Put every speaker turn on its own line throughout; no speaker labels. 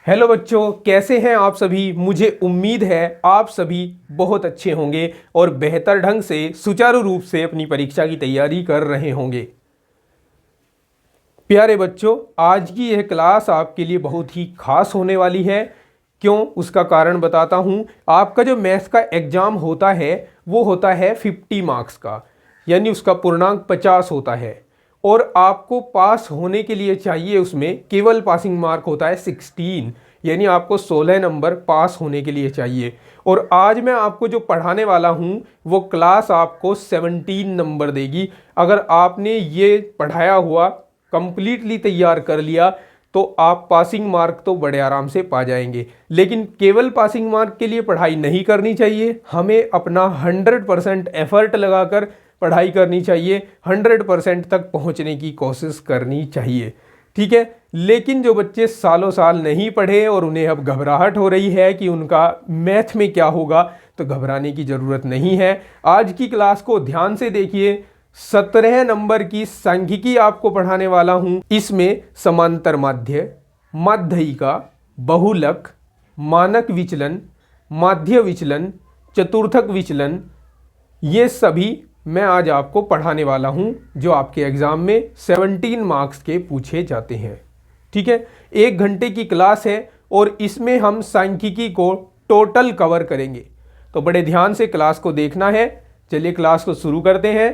Hello बच्चों, कैसे हैं आप सभी। मुझे उम्मीद है आप सभी बहुत अच्छे होंगे और बेहतर ढंग से सुचारू रूप से अपनी परीक्षा की तैयारी कर रहे होंगे। प्यारे बच्चों, आज की यह क्लास आपके लिए बहुत ही खास होने वाली है। क्यों, उसका कारण बताता हूँ। आपका जो मैथ्स का एग्ज़ाम होता है वो होता है 50 मार्क्स का, यानी उसका पूर्णांक 50 होता है। और आपको पास होने के लिए चाहिए, उसमें केवल पासिंग मार्क होता है 16, यानी आपको 16 नंबर पास होने के लिए चाहिए। और आज मैं आपको जो पढ़ाने वाला हूँ वो क्लास आपको 17 नंबर देगी। अगर आपने ये पढ़ाया हुआ कंप्लीटली तैयार कर लिया तो आप पासिंग मार्क तो बड़े आराम से पा जाएंगे। लेकिन केवल पासिंग मार्क के लिए पढ़ाई नहीं करनी चाहिए, हमें अपना 100% एफर्ट लगाकर पढ़ाई करनी चाहिए, 100% तक पहुंचने की कोशिश करनी चाहिए। ठीक है। लेकिन जो बच्चे सालों साल नहीं पढ़े और उन्हें अब घबराहट हो रही है कि उनका मैथ में क्या होगा, तो घबराने की ज़रूरत नहीं है। आज की क्लास को ध्यान से देखिए। 17 नंबर की सांख्यिकी आपको पढ़ाने वाला हूं। इसमें समांतर माध्य, माध्यिका, बहुलक, मानक विचलन, माध्य विचलन, चतुर्थक विचलन, ये सभी मैं आज आपको पढ़ाने वाला हूं, जो आपके एग्जाम में 17 मार्क्स के पूछे जाते हैं। ठीक है। 1 घंटे की क्लास है और इसमें हम सांख्यिकी को टोटल कवर करेंगे, तो बड़े ध्यान से क्लास को देखना है। चलिए क्लास को शुरू करते हैं।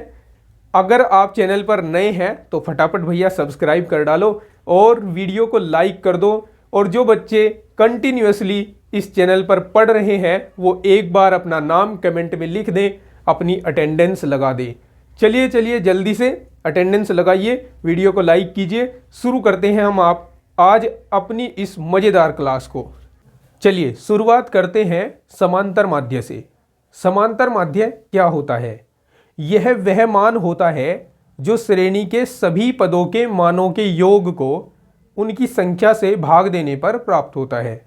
अगर आप चैनल पर नए हैं तो फटाफट भैया सब्सक्राइब कर डालो और वीडियो को लाइक कर दो। और जो बच्चे कंटिन्यूअसली इस चैनल पर पढ़ रहे हैं वो एक बार अपना नाम कमेंट में लिख दें, अपनी अटेंडेंस लगा दें। चलिए चलिए जल्दी से अटेंडेंस लगाइए, वीडियो को लाइक कीजिए। शुरू करते हैं हम आप आज अपनी इस मज़ेदार क्लास को। चलिए शुरुआत करते हैं समांतर माध्य से। समांतर माध्य क्या होता है? यह वह मान होता है जो श्रेणी के सभी पदों के मानों के योग को उनकी संख्या से भाग देने पर प्राप्त होता है।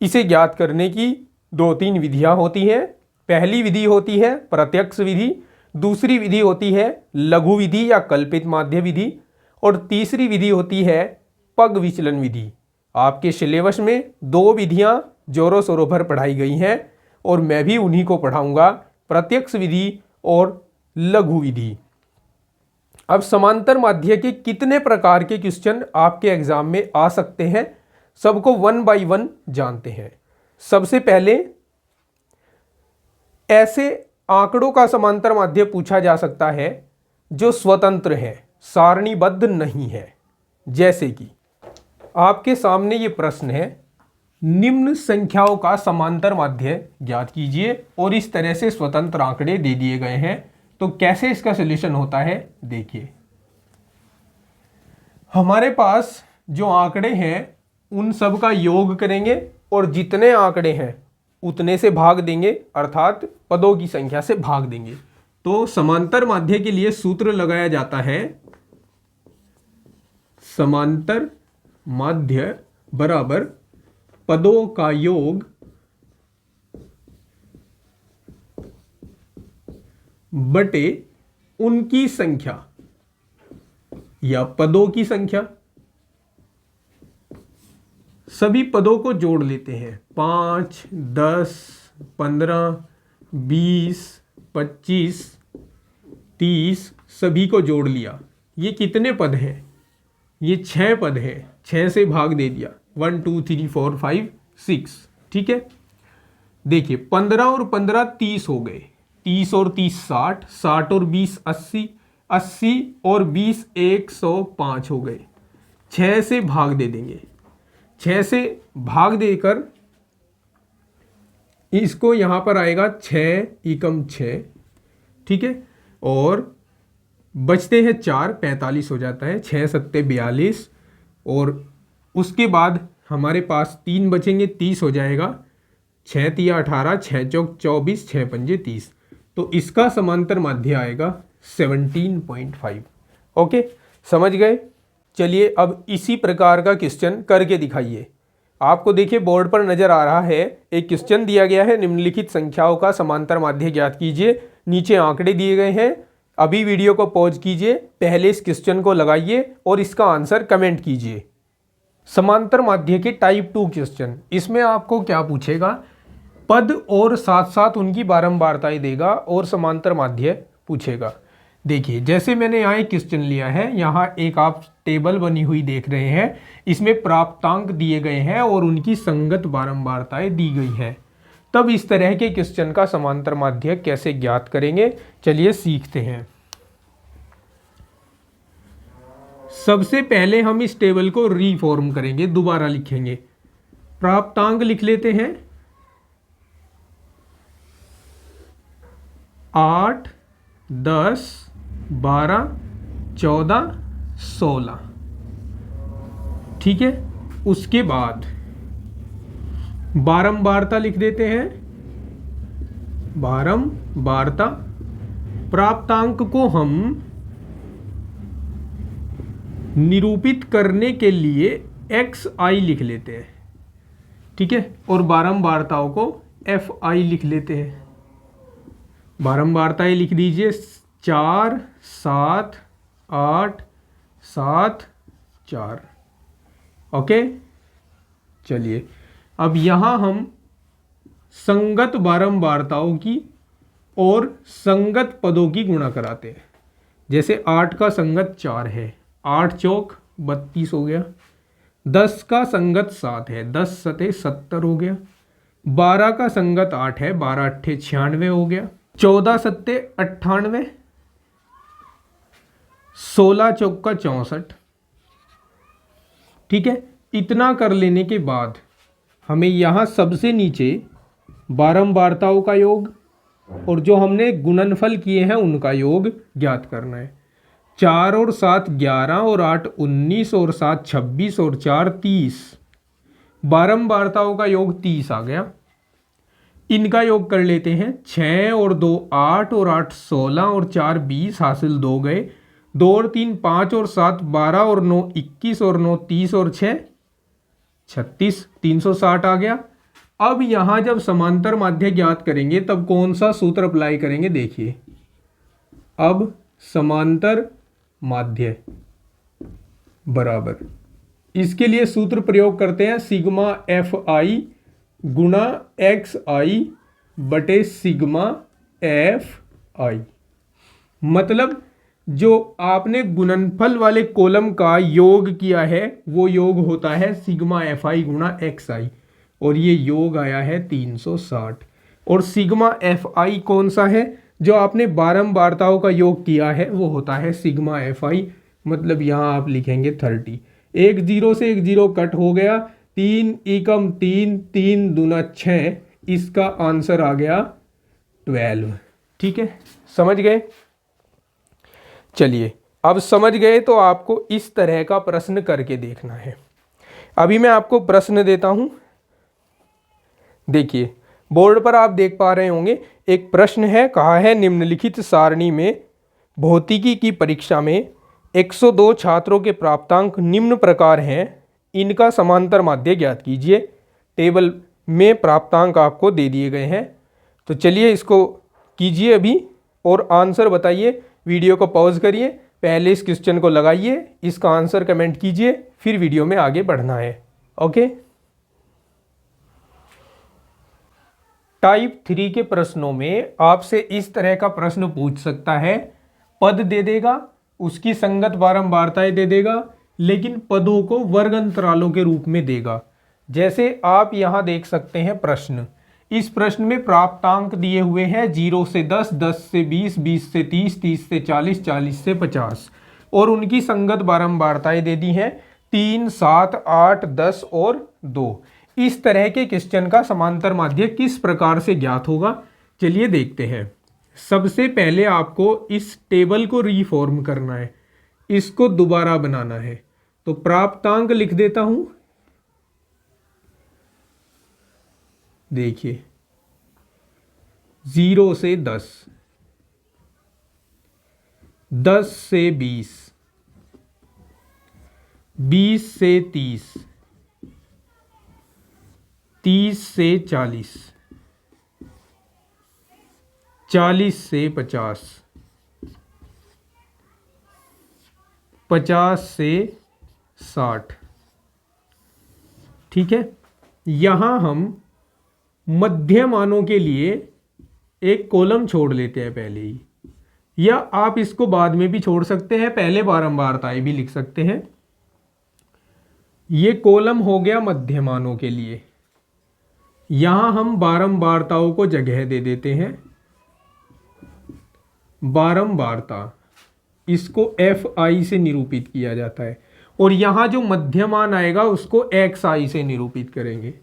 इसे ज्ञात करने की 2-3 विधियां होती हैं। पहली विधि होती है प्रत्यक्ष विधि, दूसरी विधि होती है लघु विधि या कल्पित माध्य विधि, और तीसरी विधि होती है पग विचलन विधि। आपके सिलेबस में 2 विधियां जोरों शोरों पर पढ़ाई गई हैं और मैं भी उन्हीं को पढ़ाऊंगा, प्रत्यक्ष विधि और लघु विधि। अब समांतर माध्य के कितने प्रकार के क्वेश्चन आपके एग्जाम में आ सकते हैं, सबको 1 बाय 1 जानते हैं। सबसे पहले ऐसे आंकड़ों का समांतर माध्य पूछा जा सकता है जो स्वतंत्र है, सारणीबद्ध नहीं है। जैसे कि आपके सामने ये प्रश्न है, निम्न संख्याओं का समांतर माध्य ज्ञात कीजिए, और इस तरह से स्वतंत्र आंकड़े दे दिए गए हैं। तो कैसे इसका सॉल्यूशन होता है देखिए। हमारे पास जो आंकड़े हैं उन सब का योग करेंगे और जितने आंकड़े हैं उतने से भाग देंगे, अर्थात पदों की संख्या से भाग देंगे। तो समांतर माध्य के लिए सूत्र लगाया जाता है, समांतर माध्य बराबर पदों का योग बटे उनकी संख्या या पदों की संख्या। सभी पदों को जोड़ लेते हैं, 5, 10, 15, 20, 25, 30, सभी को जोड़ लिया। ये कितने पद हैं? ये 6 पद हैं। 6 से भाग दे दिया, 1 2 3 4 5 6। ठीक है। देखिए 15 और 15 30 हो गए, 30 और 30 60, 60 और 20 80, 80 और 20 105 हो गए। 6 से भाग दे देंगे, 6 से भाग देकर इसको यहां पर आएगा 6 एकम 6। ठीक है। और बचते हैं 4, 45 हो जाता है, 6 सत्ते 42, और उसके बाद हमारे पास 3 बचेंगे, 30 हो जाएगा, 6 तिया 18, 6 चौक 24, 6 पंजे 30। तो इसका समांतर माध्य आएगा 17.5। ओके, समझ गए। चलिए अब इसी प्रकार का क्वेश्चन करके दिखाइए। आपको देखिए बोर्ड पर नजर आ रहा है, एक क्वेश्चन दिया गया है, निम्नलिखित संख्याओं का समांतर माध्य ज्ञात कीजिए। नीचे आंकड़े दिए गए हैं। अभी वीडियो को पॉज कीजिए, पहले इस क्वेश्चन को लगाइए और इसका आंसर कमेंट कीजिए। समांतर माध्य के टाइप 2 क्वेश्चन। इसमें आपको क्या पूछेगा, पद और साथ साथ उनकी बारंबारताएं देगा और समांतर माध्य पूछेगा। देखिए जैसे मैंने यहाँ एक क्वेश्चन लिया है, यहाँ एक आप टेबल बनी हुई देख रहे हैं, इसमें प्राप्तांक दिए गए हैं और उनकी संगत बारंबारताएं दी गई है। तब इस तरह के क्वेश्चन का समांतर माध्य कैसे ज्ञात करेंगे, चलिए सीखते हैं। सबसे पहले हम इस टेबल को रीफॉर्म करेंगे, दोबारा लिखेंगे। प्राप्तांक लिख लेते हैं 8, 10, 12, 14, 16। ठीक है, उसके बाद बारंबारता लिख देते हैं। बारंबारता प्राप्तांक को हम निरूपित करने के लिए xi लिख लेते हैं। ठीक है, और बारंबारताओं को fi लिख लेते हैं। बारंबारताएं लिख दीजिए 4, 7, 8, 7, 4। ओके, चलिए अब यहां हम संगत बारंबारताओं की और संगत पदों की गुणा कराते हैं। जैसे 8 का संगत 4 है, 8 चौक 32 हो गया। 10 का संगत 7 है, 10 सते 70 हो गया। 12 का संगत 8 है, 12 अट्ठे 96 हो गया। 14 सत्ते 98, 16 चौक का 64। ठीक है, इतना कर लेने के बाद हमें यहाँ सबसे नीचे बारंबारताओं का योग और जो हमने गुणनफल किए हैं उनका योग ज्ञात करना है। 4 और 7 11 और 8 19 और 7 26 और 4 30। बारंबारताओं का योग 30 आ गया। इनका योग कर लेते हैं। 6 और 2 8 और 8 16 और 4 20 हासिल 2 गए। 2 और 3 5 और 7 12 और 9 21 और 9 30 और 6 36, 360 आ गया। अब यहां जब समांतर माध्य ज्ञात करेंगे तब कौन सा सूत्र अप्लाई करेंगे, देखिए। अब समांतर माध्य बराबर, इसके लिए सूत्र प्रयोग करते हैं सिग्मा एफ आई गुणा एक्स आई बटे सिग्मा एफ आई। मतलब जो आपने गुणनफल वाले कॉलम का योग किया है वो योग होता है सिग्मा एफ आई गुणा एक्स आई, और ये योग आया है 360। और सिग्मा एफ आई कौन सा है, जो आपने बारंबारताओं का योग किया है वो होता है सिग्मा एफ आई। मतलब यहाँ आप लिखेंगे 30। एक जीरो से एक जीरो कट हो गया, 3 एकम 3, 3 दूना 6, इसका आंसर आ गया 12। ठीक है, समझ गए। चलिए अब समझ गए तो आपको इस तरह का प्रश्न करके देखना है। अभी मैं आपको प्रश्न देता हूं, देखिए बोर्ड पर आप देख पा रहे होंगे एक प्रश्न है। कहा है निम्नलिखित सारणी में भौतिकी की परीक्षा में 102 छात्रों के प्राप्तांक निम्न प्रकार हैं, इनका समांतर माध्य ज्ञात कीजिए। टेबल में प्राप्तांक आपको दे दिए गए हैं, तो चलिए इसको कीजिए अभी और आंसर बताइए। वीडियो को पॉज करिए, पहले इस क्वेश्चन को लगाइए, इसका आंसर कमेंट कीजिए, फिर वीडियो में आगे बढ़ना है। ओके। टाइप 3 के प्रश्नों में आपसे इस तरह का प्रश्न पूछ सकता है। पद दे देगा, उसकी संगत बारंबारताएं दे देगा, लेकिन पदों को वर्ग अंतरालों के रूप में देगा। जैसे आप यहां देख सकते हैं प्रश्न, इस प्रश्न में प्राप्तांक दिए हुए हैं 0 से 10, 10 से 20, 20 से 30, 30 से 40, 40 से 50, और उनकी संगत बारंबारताएं दे दी हैं 3, 7, 8, 10 और 2। इस तरह के क्वेश्चन का समांतर माध्य किस प्रकार से ज्ञात होगा, चलिए देखते हैं। सबसे पहले आपको इस टेबल को रीफॉर्म करना है, इसको दोबारा बनाना है। तो प्राप्तांक लिख देता हूं, देखिए 0 से 10, 10 से 20, 20 से 30, 30 से 40, 40 से 50, 50 से 60, ठीक है, यहाँ हम मध्य मानों के लिए एक कॉलम छोड़ लेते हैं पहले ही, या आप इसको बाद में भी छोड़ सकते हैं, पहले बारंबारताएं भी लिख सकते हैं। ये कॉलम हो गया मध्य मानों के लिए, यहां हम बारंबारताओं को जगह दे देते हैं। बारंबारता इसको FI से निरूपित किया जाता है, और यहां जो मध्यमान आएगा उसको XI से निरूपित करेंगे।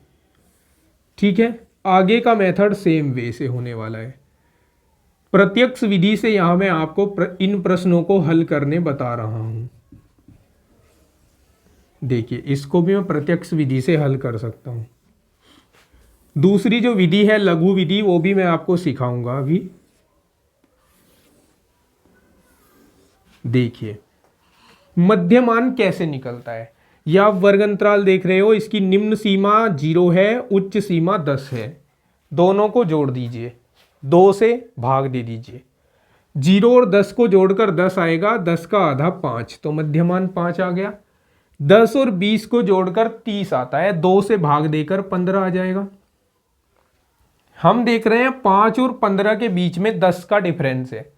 ठीक है, आगे का मेथड सेम वे से होने वाला है। प्रत्यक्ष विधि से यहां मैं आपको इन प्रश्नों को हल करने बता रहा हूं। देखिए, इसको भी मैं प्रत्यक्ष विधि से हल कर सकता हूं। दूसरी जो विधि है लघु विधि, वो भी मैं आपको सिखाऊंगा अभी। देखिए मध्यमान कैसे निकलता है। यह आप वर्ग अंतराल देख रहे हो, इसकी निम्न सीमा 0 है, उच्च सीमा 10 है। दोनों को जोड़ दीजिए, 2 से भाग दे दीजिए। 0 और 10 को जोड़कर 10 आएगा, 10 का आधा 5, तो मध्यमान 5 आ गया। 10 और 20 को जोड़कर 30 आता है, 2 से भाग देकर 15 आ जाएगा। हम देख रहे हैं 5 और 15 के बीच में 10 का डिफरेंस है,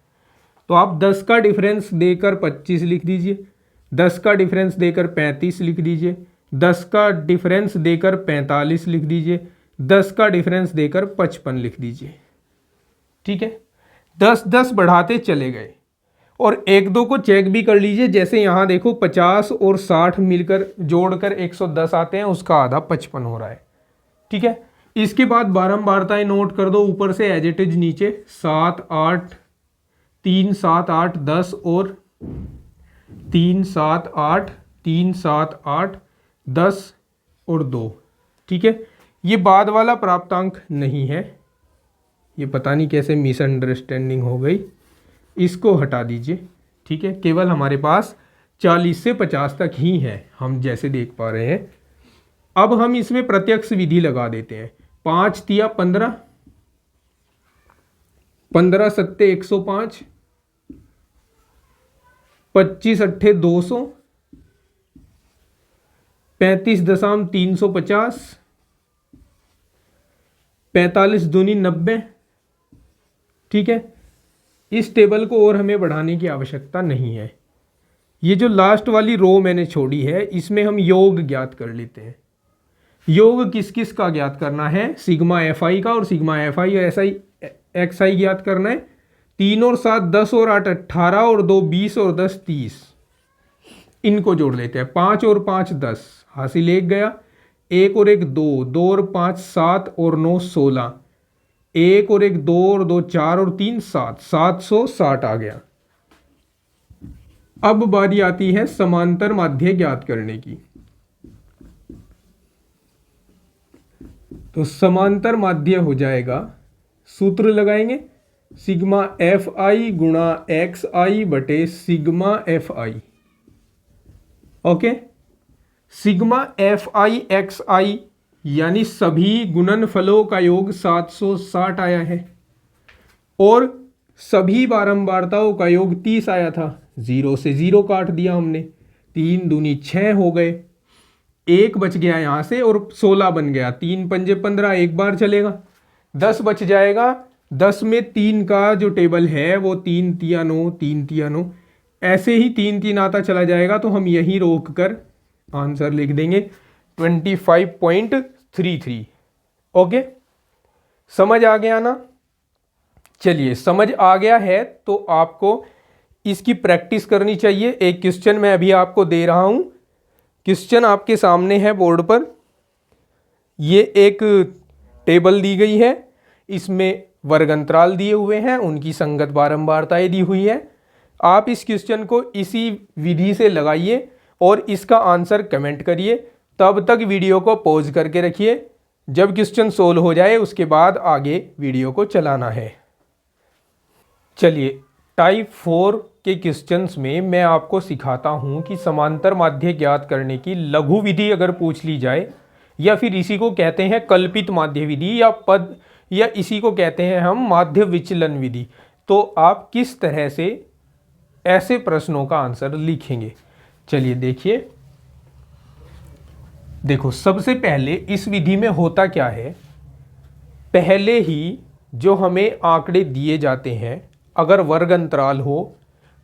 तो आप 10 का डिफरेंस देकर 25 लिख दीजिए, 10 का डिफरेंस देकर 35 लिख दीजिए, 10 का डिफरेंस देकर 45 लिख दीजिए, 10 का डिफरेंस देकर 55 लिख दीजिए। ठीक है, 10-10 बढ़ाते चले गए, और 1-2 को चेक भी कर लीजिए। जैसे यहाँ देखो 50 और 60 मिलकर जोड़कर 110 आते हैं, उसका आधा 55 हो रहा है। ठीक है, इसके बाद बारंबारताएं नोट कर दो ऊपर से एज इट इज नीचे। 7 8 3 7 8 10 और 3 7 8 3 7 8 10 और 2। ठीक है, ये बाद वाला प्राप्तांक नहीं है, ये पता नहीं कैसे मिसअंडरस्टैंडिंग हो गई, इसको हटा दीजिए। ठीक है, केवल हमारे पास 40 से 50 तक ही है, हम जैसे देख पा रहे हैं। अब हम इसमें प्रत्यक्ष विधि लगा देते हैं। 5 तिया 15, 15 सत्ते 105, 25 अट्ठे 200, 35.350, 45 दूनी 90। ठीक है, इस टेबल को और हमें बढ़ाने की आवश्यकता नहीं है। ये जो लास्ट वाली रो मैंने छोड़ी है, इसमें हम योग ज्ञात कर लेते हैं। योग किस किस का ज्ञात करना है? सिग्मा FI का, और सिग्मा FI SI XI ज्ञात करना है। 3 और 7 10 और 8 18 और 2 20 और 10 30, इनको जोड़ लेते हैं। 5 और 5 10, हासिल 1 गया। 1 और 1 2, 2 और 5 7 और 9 16, 1 और 1 2 और 2 4 और 3 7, 760 आ गया। अब बारी आती है समांतर माध्य ज्ञात करने की। तो समांतर माध्य हो जाएगा, सूत्र लगाएंगे, सिग्मा FI गुणा XI बटे sigma FI। Okay, sigma FI XI यानी सभी गुणनफलों का योग 760 आया है, और सभी बारंबारताओं का योग 30 आया था। 0 से 0 काट दिया हमने, 3 दूनी 6 हो गए, 1 बच गया यहाँ से और 16 बन गया। 3 पंजे 15, एक बार चलेगा। 10 बच जाएगा। 10 में 3 का जो टेबल है वो 3 तिया 9, 3 तिया 9, ऐसे ही 3 3 आता चला जाएगा। तो हम यहीं रोक कर आंसर लिख देंगे 25.33। ओके, समझ आ गया ना? चलिए, समझ आ गया है तो आपको इसकी प्रैक्टिस करनी चाहिए। एक क्वेश्चन मैं अभी आपको दे रहा हूं। क्वेश्चन आपके सामने है बोर्ड पर। ये एक टेबल दी गई है, इसमें वर्ग अंतराल दिए हुए हैं, उनकी संगत बारंबारताएं दी हुई है। आप इस क्वेश्चन को इसी विधि से लगाइए और इसका आंसर कमेंट करिए। तब तक वीडियो को पॉज करके रखिए, जब क्वेश्चन सोल्व हो जाए उसके बाद आगे वीडियो को चलाना है। चलिए, टाइप 4 के क्वेश्चंस में मैं आपको सिखाता हूं कि समांतर माध्य ज्ञात करने की लघु विधि अगर पूछ ली जाए, या फिर इसी को कहते हैं कल्पित माध्य विधि या पद, या इसी को कहते हैं हम माध्य विचलन विधि, तो आप किस तरह से ऐसे प्रश्नों का आंसर लिखेंगे। चलिए देखिए, देखो सबसे पहले इस विधि में होता क्या है, पहले ही जो हमें आंकड़े दिए जाते हैं अगर वर्ग अंतराल हो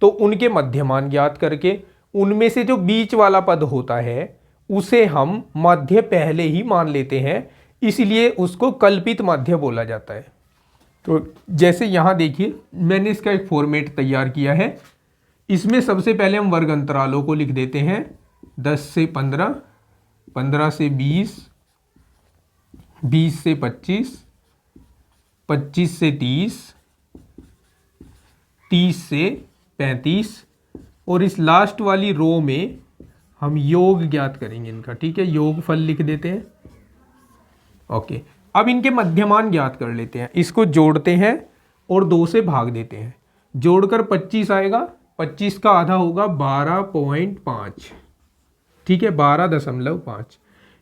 तो उनके मध्यमान ज्ञात करके उनमें से जो बीच वाला पद होता है उसे हम माध्य पहले ही मान लेते हैं, इसलिए उसको कल्पित माध्य बोला जाता है। तो जैसे यहाँ देखिए मैंने इसका एक फॉर्मेट तैयार किया है। इसमें सबसे पहले हम वर्ग अंतरालों को लिख देते हैं 10 से 15, 15 से 20, 20 से 25, 25 से 30, 30 से 35 और इस लास्ट वाली रो में हम योग ज्ञात करेंगे इनका। ठीक है, योगफल लिख देते हैं। ओके, अब इनके मध्यमान ज्ञात कर लेते हैं। इसको जोड़ते हैं और 2 से भाग देते हैं। जोड़कर 25 आएगा, 25 का आधा होगा 12.5। ठीक है, 12.5।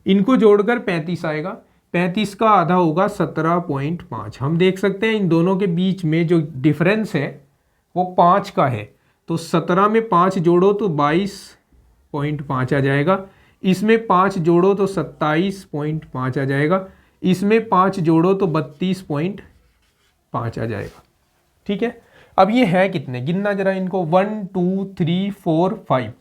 इनको जोड़कर 35 आएगा, 35 का आधा होगा 17.5। हम देख सकते हैं इन दोनों के बीच में जो डिफरेंस है वो 5 का है। तो 17 में 5 जोड़ो तो 22.5 आ जाएगा, इसमें 5 जोड़ो तो 27.5 आ जाएगा, इसमें 5 जोड़ो तो 32.5 आ जाएगा। ठीक है, अब ये है कितने, गिनना जरा इनको। 1 2 3 4 5,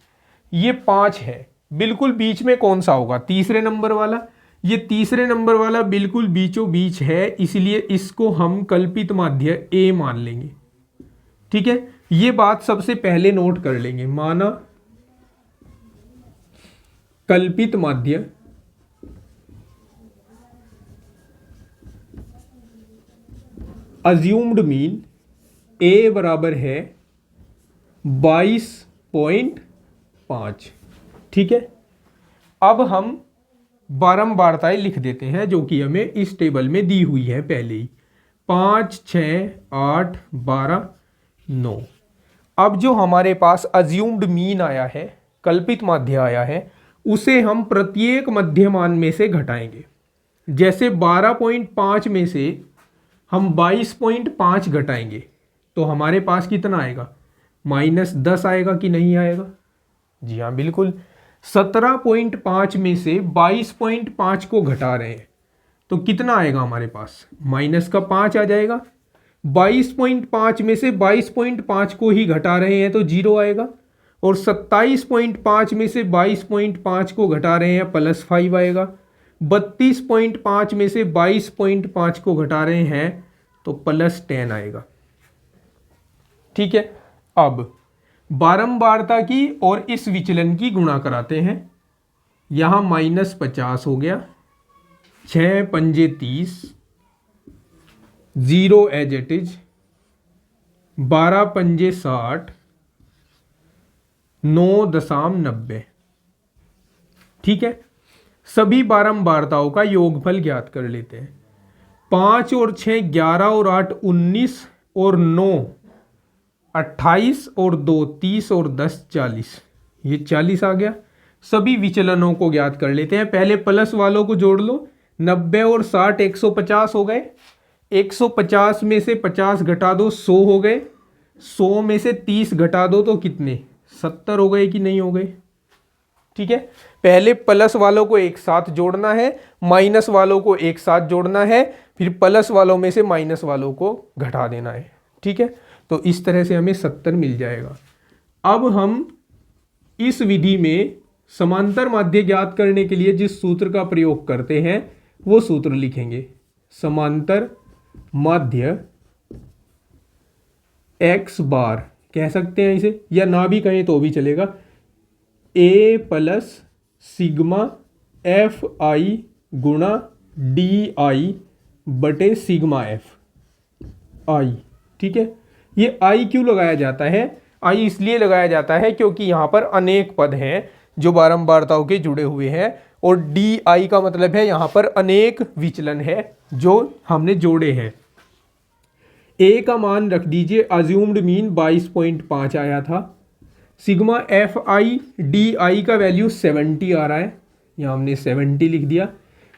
ये 5 है। बिल्कुल बीच में कौन सा होगा, तीसरे नंबर वाला। ये तीसरे नंबर वाला बिल्कुल बीचों बीच है, इसलिए इसको हम कल्पित माध्य ए मान लेंगे। ठीक है, ये बात सबसे पहले नोट कर लेंगे। माना कल्पित माध्य अज्यूम्ड मीन ए बराबर है 22.5। ठीक है, अब हम बारंबारताएं लिख देते हैं जो कि हमें इस टेबल में दी हुई है पहले ही। 5 6 8 12 9। अब जो हमारे पास अज्यूम्ड मीन आया है, कल्पित माध्य आया है, उसे हम प्रत्येक मध्यमान में से घटाएंगे। जैसे 12.5 में से हम 22.5 घटाएंगे तो हमारे पास कितना आएगा, -10 आएगा कि नहीं आएगा? जी हाँ, बिल्कुल। 17.5 में से 22.5 को घटा रहे हैं तो कितना आएगा हमारे पास, -5 आ जाएगा। 22.5 में से 22.5 को ही घटा रहे हैं तो 0 आएगा, और 27.5 में से 22.5 को घटा रहे हैं +5 आएगा। 32.5 में से 22.5 को घटा रहे हैं तो +10 आएगा। ठीक है, अब बारंबारता की और इस विचलन की गुणा कराते हैं। यहाँ -50 हो गया, 6 पंजे 30, 0 एज इट इज, 12 पंजे 60, 9.90। ठीक है, सभी बारंबारताओं का योगफल ज्ञात कर लेते हैं। 5 और 6 11 और 8 19 और 9 28 और 2 30 और 10 40, ये 40 आ गया। सभी विचलनों को ज्ञात कर लेते हैं। पहले प्लस वालों को जोड़ लो, 90 और 60 150 हो गए। 150 में से 50 घटा दो 100 हो गए। 100 में से 30 घटा दो तो कितने, 70 हो गए कि नहीं हो गए? ठीक है, पहले प्लस वालों को एक साथ जोड़ना है, माइनस वालों को एक साथ जोड़ना है, फिर प्लस वालों में से माइनस वालों को घटा देना है। ठीक है, तो इस तरह से हमें 70 मिल जाएगा। अब हम इस विधि में समांतर माध्य ज्ञात करने के लिए जिस सूत्र का प्रयोग करते हैं वो सूत्र लिखेंगे। समांतर माध्य x बार कह सकते हैं इसे, या ना भी कहें तो भी चलेगा। a plus sigma F I गुणा डी आई बटे सिग्मा एफ आई। ठीक है, ये आई क्यों लगाया जाता है? आई इसलिए लगाया जाता है क्योंकि यहाँ पर अनेक पद हैं जो बारंबारताओं के जुड़े हुए हैं, और डी आई का मतलब है यहाँ पर अनेक विचलन है जो हमने जोड़े हैं। ए का मान रख दीजिए, अज्यूम्ड मीन 22.5 आया था। Sigma F I D I का वैल्यू 70 आ रहा है, यहाँ हमने 70 लिख दिया,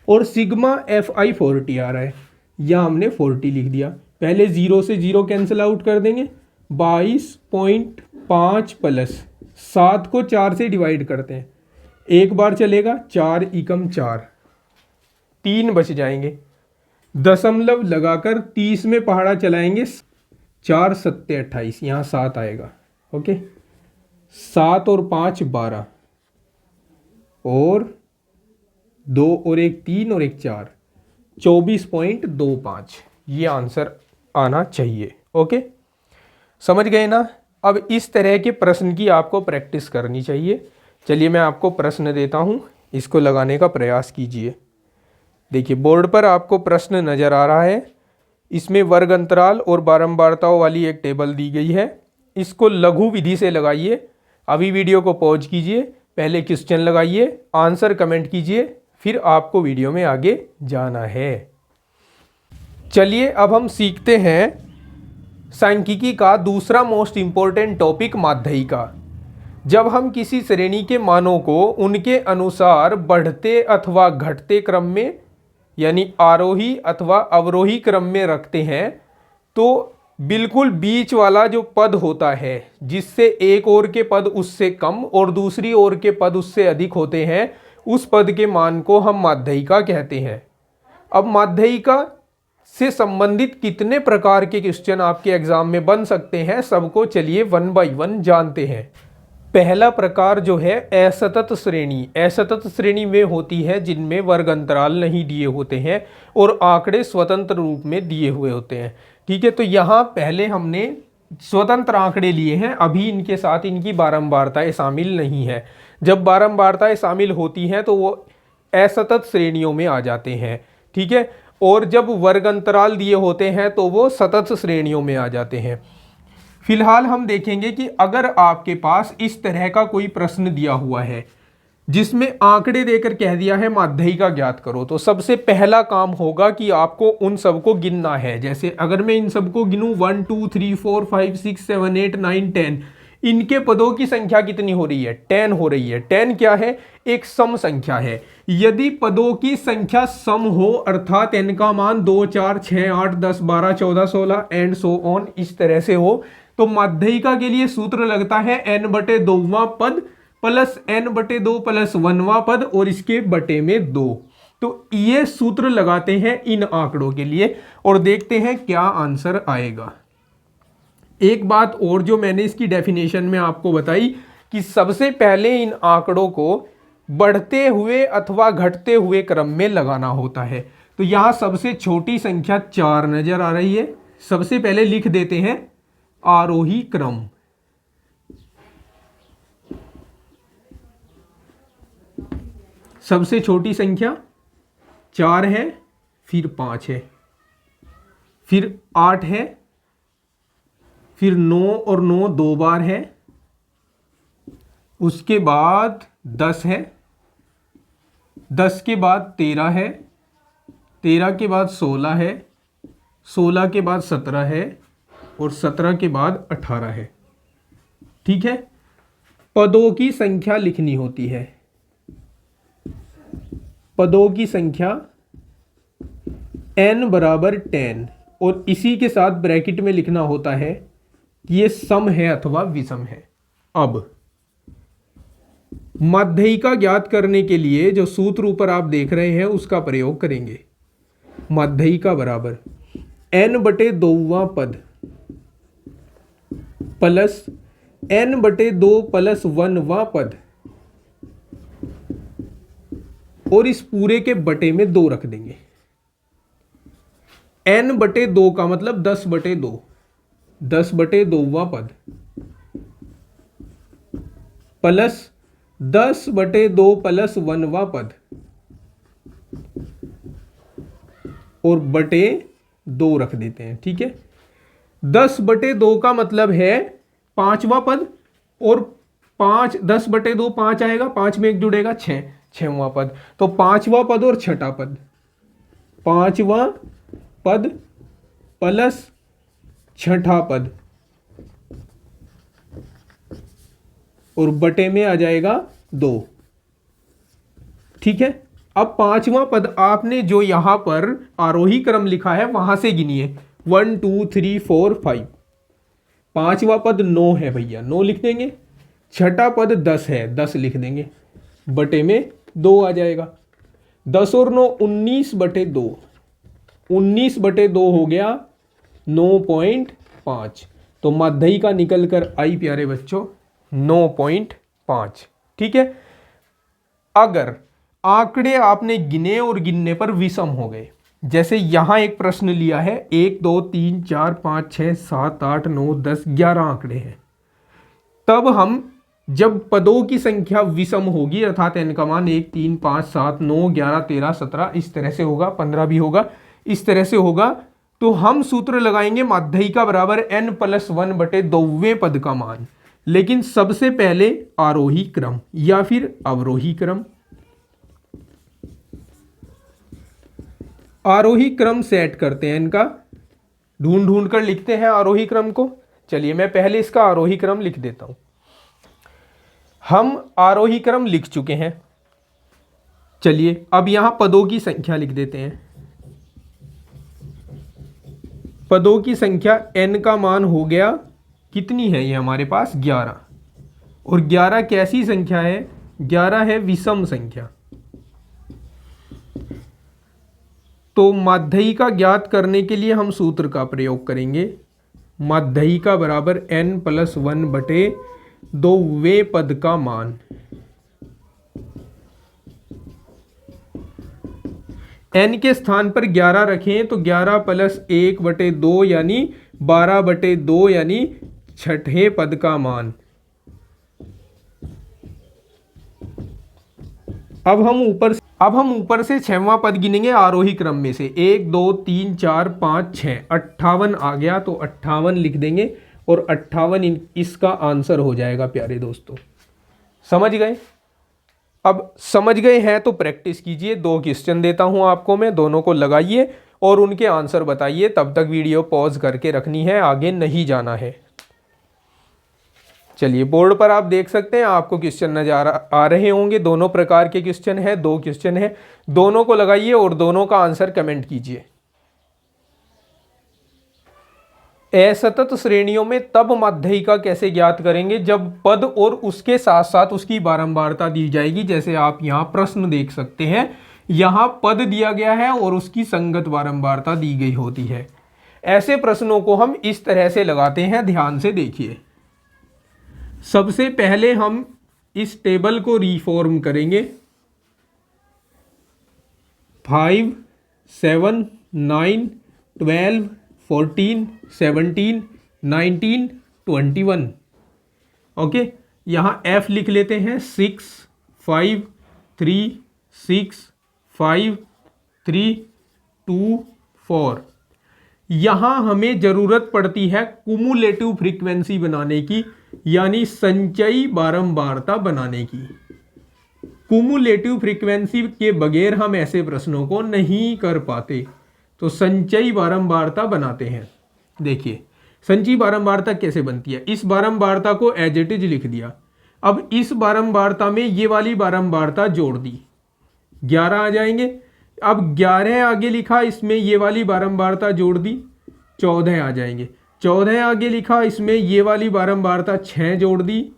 और सिग्मा एफ आई 40 आ रहा है, यहाँ हमने 40 लिख दिया। पहले 0 से 0 कैंसिल आउट कर देंगे। 22.5 प्लस 7 को 4 से डिवाइड करते हैं, एक बार चलेगा, 4 एकम 4, 3 बच जाएंगे। दशमलव लगाकर 30 में पहाड़ा चलाएंगे, 4 सत्ते 28, यहाँ 7 आएगा। ओके, 7 और 5 12, और 2 और 1 3 और 1 4, 24.25 ये आंसर आना चाहिए। ओके, समझ गए ना। अब इस तरह के प्रश्न की आपको प्रैक्टिस करनी चाहिए। चलिए मैं आपको प्रश्न देता हूँ, इसको लगाने का प्रयास कीजिए। देखिए बोर्ड पर आपको प्रश्न नज़र आ रहा है। इसमें वर्ग अंतराल और बारंबारताओं वाली एक टेबल दी गई है। इसको लघु विधि से लगाइए। अभी वीडियो को पॉज कीजिए, पहले क्वेश्चन लगाइए, आंसर कमेंट कीजिए, फिर आपको वीडियो में आगे जाना है। चलिए अब हम सीखते हैं सांख्यिकी का दूसरा मोस्ट इम्पोर्टेंट टॉपिक, माध्यिका। जब हम किसी श्रेणी के मानों को उनके अनुसार बढ़ते अथवा घटते क्रम में, यानी आरोही अथवा अवरोही क्रम में रखते हैं, तो बिल्कुल बीच वाला जो पद होता है, जिससे एक ओर के पद उससे कम और दूसरी ओर के पद उससे अधिक होते हैं, उस पद के मान को हम माध्यिका कहते हैं। अब माध्यिका से संबंधित कितने प्रकार के क्वेश्चन आपके एग्जाम में बन सकते हैं, सबको चलिए 1 बाय 1 जानते हैं। पहला प्रकार जो है असतत श्रेणी। असतत श्रेणी में होती है जिनमें वर्ग अंतराल नहीं दिए होते हैं और आंकड़े स्वतंत्र रूप में दिए हुए होते हैं। ठीक है, तो यहाँ पहले हमने स्वतंत्र आंकड़े लिए हैं, अभी इनके साथ इनकी बारंबारताएं शामिल नहीं है। जब बारंबारताएं शामिल होती हैं तो वो असतत श्रेणियों में आ जाते हैं। ठीक है, और जब वर्ग अंतराल दिए होते हैं तो वो सतत श्रेणियों में आ जाते हैं। फिलहाल हम देखेंगे कि अगर आपके पास इस तरह का कोई प्रश्न दिया हुआ है जिसमें आंकड़े देकर कह दिया है माध्यिका ज्ञात करो, तो सबसे पहला काम होगा कि आपको उन सबको गिनना है। जैसे अगर मैं इन सबको गिनूं 1 2 3 4 5 6 7 8 9 10, इनके पदों की संख्या कितनी हो रही है? 10 हो रही है। 10 क्या है? एक सम संख्या है। यदि पदों की संख्या सम हो, अर्थात n का मान 2 4 6 8 10 12 14 16 एंड सो ऑन, इस तरह से हो, तो माध्यिका के लिए सूत्र लगता है n/2वां पद प्लस n/2 प्लस 1वां पद और इसके बटे में 2। तो ये सूत्र लगाते हैं इन आंकड़ों के लिए और देखते हैं क्या आंसर आएगा। एक बात और जो मैंने इसकी डेफिनेशन में आपको बताई कि सबसे पहले इन आंकड़ों को बढ़ते हुए अथवा घटते हुए क्रम में लगाना होता है। तो यहां सबसे छोटी संख्या 4 नजर आ रही है। सबसे पहले लिख देते हैं आरोही क्रम। सबसे छोटी संख्या 4 है, फिर 5 है, फिर 8 है, फिर 9 और 9 2 बार है, उसके बाद 10 है, 10 के बाद 13 है, 13 के बाद 16 है, 16 के बाद 17 है और 17 के बाद 18 है। ठीक है, पदों की संख्या लिखनी होती है। पदों की संख्या n बराबर 10 और इसी के साथ ब्रैकेट में लिखना होता है कि ये सम है अथवा विषम है। अब माध्यिका ज्ञात करने के लिए जो सूत्र ऊपर आप देख रहे हैं उसका प्रयोग करेंगे। माध्यिका बराबर n/2वां पद प्लस n/2 प्लस 1वां पद और इस पूरे के बटे में 2 रख देंगे। n/2 का मतलब 10/2, 10/2वां पद प्लस 10/2 प्लस 1वां पद और बटे 2 रख देते हैं। ठीक है, 10/2 का मतलब है 5वां पद और 10/2 5 आएगा, 5 में 1 जुड़ेगा 6, 6वां पद। तो 5वां पद और 6ठा पद, 5वां पद प्लस 6ठा पद और बटे में आ जाएगा 2। ठीक है, अब 5वां पद आपने जो यहां पर आरोही क्रम लिखा है वहां से गिनिए 1 2 3 4 5। 5वां पद 9 है भैया, 9 लिख देंगे। 6ठा पद 10 है, 10 लिख देंगे। बटे में 2 आ जाएगा। 10 और 9 19 बटे 2, 19 बटे 2 हो गया 9.5। तो माध्यिका का निकल कर आई प्यारे बच्चों 9.5। ठीक है। अगर आंकड़े आपने गिने और गिनने पर विषम हो गए, जैसे यहां एक प्रश्न लिया है 1 2 3 4 5 6 7 8 9 10 11 आंकड़े हैं, तब हम जब पदों की संख्या विषम होगी अर्थात n का मान 1 3 5 7 9 11 13 17 इस तरह से होगा, 15 भी होगा, इस तरह से होगा, तो हम सूत्र लगाएंगे माध्यिका बराबर n+1 बटे 2वें पद का मान। लेकिन सबसे पहले आरोही क्रम या फिर अवरोही क्रम, आरोही क्रम सेट करते हैं इनका, ढूंढ ढूंढ कर लिखते हैं आरोही क्रम को। चलिए मैं पहले इसका आरोही क्रम लिख देता हूं। हम आरोही क्रम लिख चुके हैं। चलिए अब यहां पदों की संख्या लिख देते हैं। पदों की संख्या n का मान हो गया, कितनी है ये हमारे पास 11, और 11 कैसी संख्या है, 11 है विषम संख्या। तो माध्यिका ज्ञात करने के लिए हम सूत्र का प्रयोग करेंगे, माध्यिका बराबर n+1 बटे 2वें पद का मान। n के स्थान पर 11 रखें तो 11 + 1 बटे 2 यानी 12 बटे 2 यानी छठे पद का मान। अब हम ऊपर से 6वां पद गिनेंगे आरोही क्रम में से, 1 2 3 4 5 6 58 आ गया, तो 58 लिख देंगे और 58 इसका आंसर हो जाएगा प्यारे दोस्तों। समझ गए? अब समझ गए हैं तो प्रैक्टिस कीजिए। 2 क्वेश्चन देता हूं आपको मैं, दोनों को लगाइए और उनके आंसर बताइए। तब तक वीडियो पॉज करके रखनी है, आगे नहीं जाना है। चलिए बोर्ड पर आप देख सकते हैं, आपको क्वेश्चन नजर आ रहे होंगे। दोनों प्रकार के क्वेश्चन है, 2 क्वेश्चन है, दोनों को लगाइए और दोनों का आंसर कमेंट कीजिए। असतत श्रेणियों में तब माध्यिका कैसे ज्ञात करेंगे, जब पद और उसके साथ साथ उसकी बारंबारता दी जाएगी। जैसे आप यहां प्रश्न देख सकते हैं, यहां पद दिया गया है और उसकी संगत बारंबारता दी गई होती है। ऐसे प्रश्नों को हम इस तरह से लगाते हैं, ध्यान से देखिए। सबसे पहले हम इस टेबल को रिफॉर्म करेंगे। 5 7 9 12 14 17 19 21। ओके, यहां F लिख लेते हैं 6 5 3 6 5 3 2 4। यहां हमें जरूरत पड़ती है कुमुलेटिव फ्रीक्वेंसी बनाने की, यानी संचयी बारंबारता बनाने की। कुमुलेटिव फ्रीक्वेंसी के बगैर हम ऐसे प्रश्नों को नहीं कर पाते, तो संचयी बारंबारता बनाते हैं। देखिए संचयी बारंबारता कैसे बनती है। इस बारंबारता को एज इट इज लिख दिया। अब इस बारंबारता में ये वाली बारंबारता जोड़ दी, 11 आ जाएंगे। अब 11 आगे लिखा, इसमें ये वाली बारंबारता जोड़ दी, 14 आ जाएंगे। 14 आगे लिखा, इसमें ये वाली बारंबारता 6 जोड़ दी,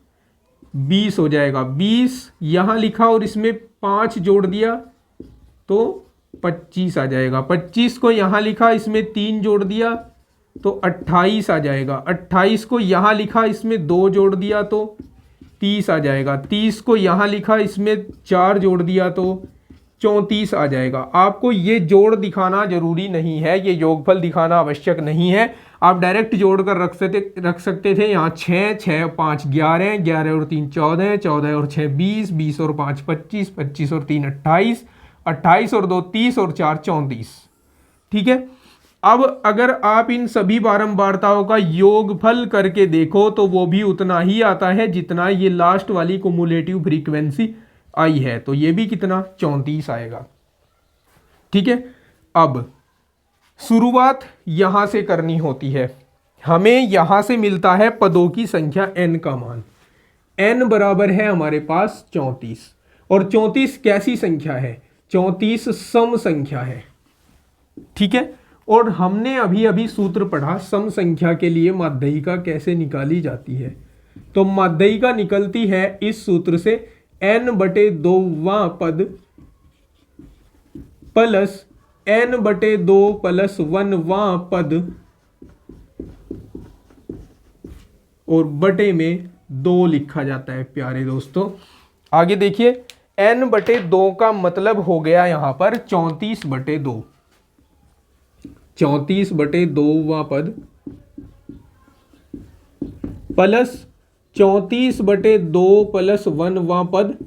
20 हो जाएगा। 20 यहाँ लिखा और इसमें 5 जोड़ दिया तो 25 आ जाएगा। 25 को यहाँ लिखा, इसमें 3 जोड़ दिया तो 28 आ जाएगा। 28 को यहाँ लिखा, इसमें 2 जोड़ दिया तो 30 आ जाएगा। 30 को यहाँ लिखा, इसमें 4 जोड़ दिया तो 34 आ जाएगा। आपको ये जोड़ दिखाना जरूरी नहीं है, ये योगफल दिखाना आवश्यक नहीं है। आप डायरेक्ट जोड़ कर रख सकते थे। यहाँ 6 6 5 11 11 और 3 14 14 और 6 20 20 और 5 25 25 और 3 28 28 और 2 30 और 4 34। ठीक है। अब अगर आप इन सभी बारंबारताओं का योगफल करके देखो तो वो भी उतना ही आता है जितना ये लास्ट वाली कुमुलेटिव फ्रीक्वेंसी आई है। तो ये भी कितना 34 आएगा। ठीक है। अब शुरुआत यहां से करनी होती है। हमें यहां से मिलता है पदों की संख्या n का मान। n बराबर है हमारे पास 34। और 34 कैसी संख्या है? 34 सम संख्या है। ठीक है। और हमने अभी अभी सूत्र पढ़ा सम संख्या के लिए माध्यिका कैसे निकाली जाती है। तो माध्यिका निकलती है इस सूत्र से, n/2वां पद प्लस n/2 + 1वां पद और बटे में 2 लिखा जाता है प्यारे दोस्तों। आगे देखिए, n/2 का मतलब हो गया यहां पर 34/2, 34/2वां पद प्लस 34/2 + 1वां पद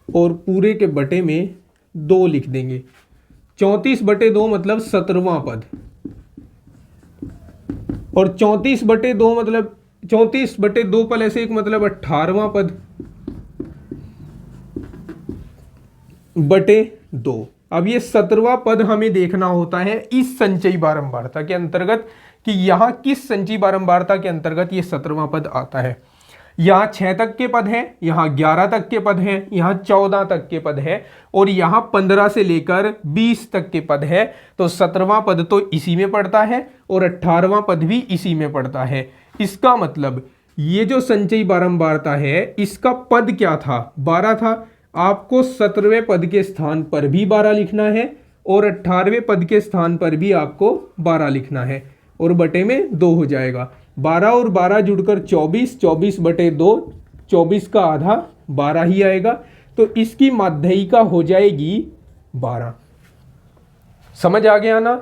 और पूरे के बटे में 2 लिख देंगे। 34/2 मतलब 17वां पद और 34/2 मतलब 34/2 + 1 मतलब 18वां पद बटे 2। अब ये 17वां पद हमें देखना होता है इस संचयी बारंबारता के अंतर्गत कि यहां किस संचयी बारंबारता के अंतर्गत ये 17वां पद आता है। यहाँ 6 तक के पद हैं, यहाँ 11 तक के पद हैं, यहाँ 14 तक के पद हैं और यहाँ 15 से लेकर 20 तक के पद है। तो 17वां पद तो इसी में पड़ता है और 18वां पद भी इसी में पड़ता है। इसका मतलब ये जो संचयी बारंबारता है इसका पद क्या था, 12 था। आपको 17वें पद के स्थान पर भी 12 लिखना है और 18वें पद के स्थान पर भी आपको 12 लिखना है और बटे में 2 हो जाएगा। 12 और 12 जुड़कर 24, 24/2, 24 का आधा 12 ही आएगा। तो इसकी माध्यिका हो जाएगी 12। समझ आ गया ना?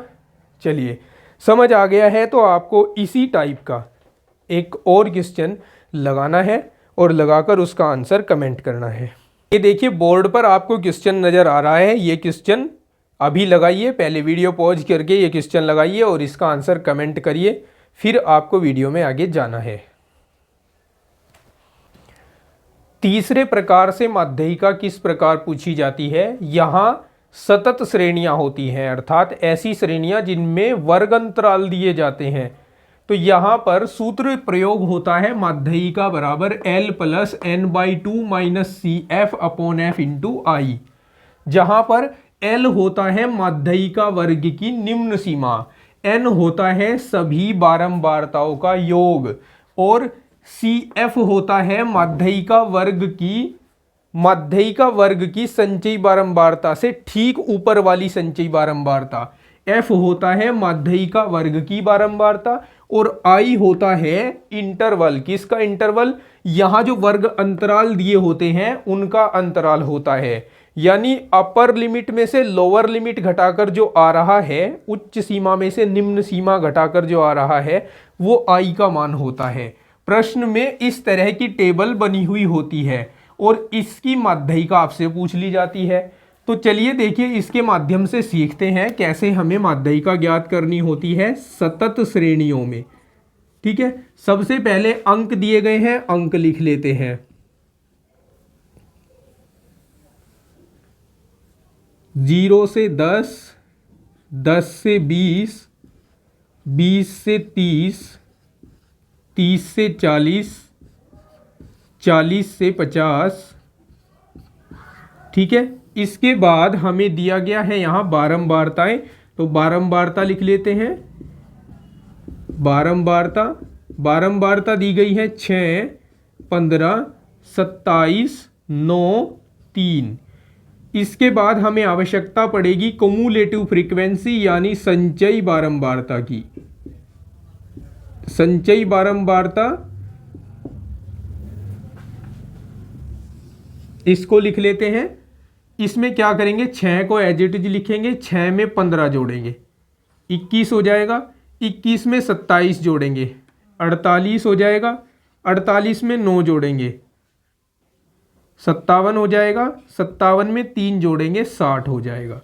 चलिए, समझ आ गया है तो आपको इसी टाइप का एक और क्वेश्चन लगाना है और लगाकर उसका आंसर कमेंट करना है। ये देखिए बोर्ड पर आपको क्वेश्चन नज़र आ रहा है, ये क्वेश्चन अभी लगाइए, पहले वीडियो पॉज करके ये क्वेश्चन लगाइए और इसका आंसर कमेंट करिए, फिर आपको वीडियो में आगे जाना है। तीसरे प्रकार से माध्यिका किस प्रकार पूछी जाती है? यहाँ सतत श्रेणियां होती हैं, अर्थात ऐसी श्रेणियां जिनमें वर्ग अंतराल दिए जाते हैं। तो यहाँ पर सूत्र प्रयोग होता है माध्यिका बराबर L + n/2 - CF/F × I, जहाँ पर L होता है माध्यिका वर्ग की निम्न सीमा, n होता है सभी बारंबारताओं का योग और CF होता है माध्यिका वर्ग की संचयी बारंबारता से ठीक ऊपर वाली संचयी बारंबारता, F होता है माध्यिका वर्ग की बारंबारता और I होता है इंटरवल। किसका इंटरवल? यहाँ जो वर्ग अंतराल दिए होते हैं उनका अंतराल होता है। यानी अपर लिमिट में से लोअर लिमिट घटाकर जो आ रहा है, उच्च सीमा में से निम्न सीमा घटाकर जो आ रहा है, वो I का मान होता है। प्रश्न में इस तरह की टेबल बनी हुई होती है और इसकी माध्यिका आपसे पूछ ली जाती है। तो चलिए देखिए इसके माध्यम से सीखते हैं कैसे हमें माध्यिका ज्ञात करनी होती है सतत श्रेणियों में। ठीक है, सबसे पहले अंक दिए गए हैं, अंक लिख लेते हैं। 0 से 10, 10 से 20, 20 से 30, 30 से 40, 40 से 50। ठीक है, इसके बाद हमें दिया गया है यहाँ बारंबारताएं, तो बारंबारता लिख लेते हैं। बारंबारता दी गई है 6, 15, 27, 9, 3। इसके बाद हमें आवश्यकता पड़ेगी कम्युलेटिव फ्रीक्वेंसी यानी संचयी बारंबारता की। संचयी बारंबारता इसको लिख लेते हैं। इसमें क्या करेंगे, 6 को एज इट इज लिखेंगे, 6 में 15 जोड़ेंगे 21 हो जाएगा, 21 में 27 जोड़ेंगे 48 हो जाएगा, 48 में 9 जोड़ेंगे 57 हो जाएगा, 57 में 3 जोड़ेंगे 60 हो जाएगा।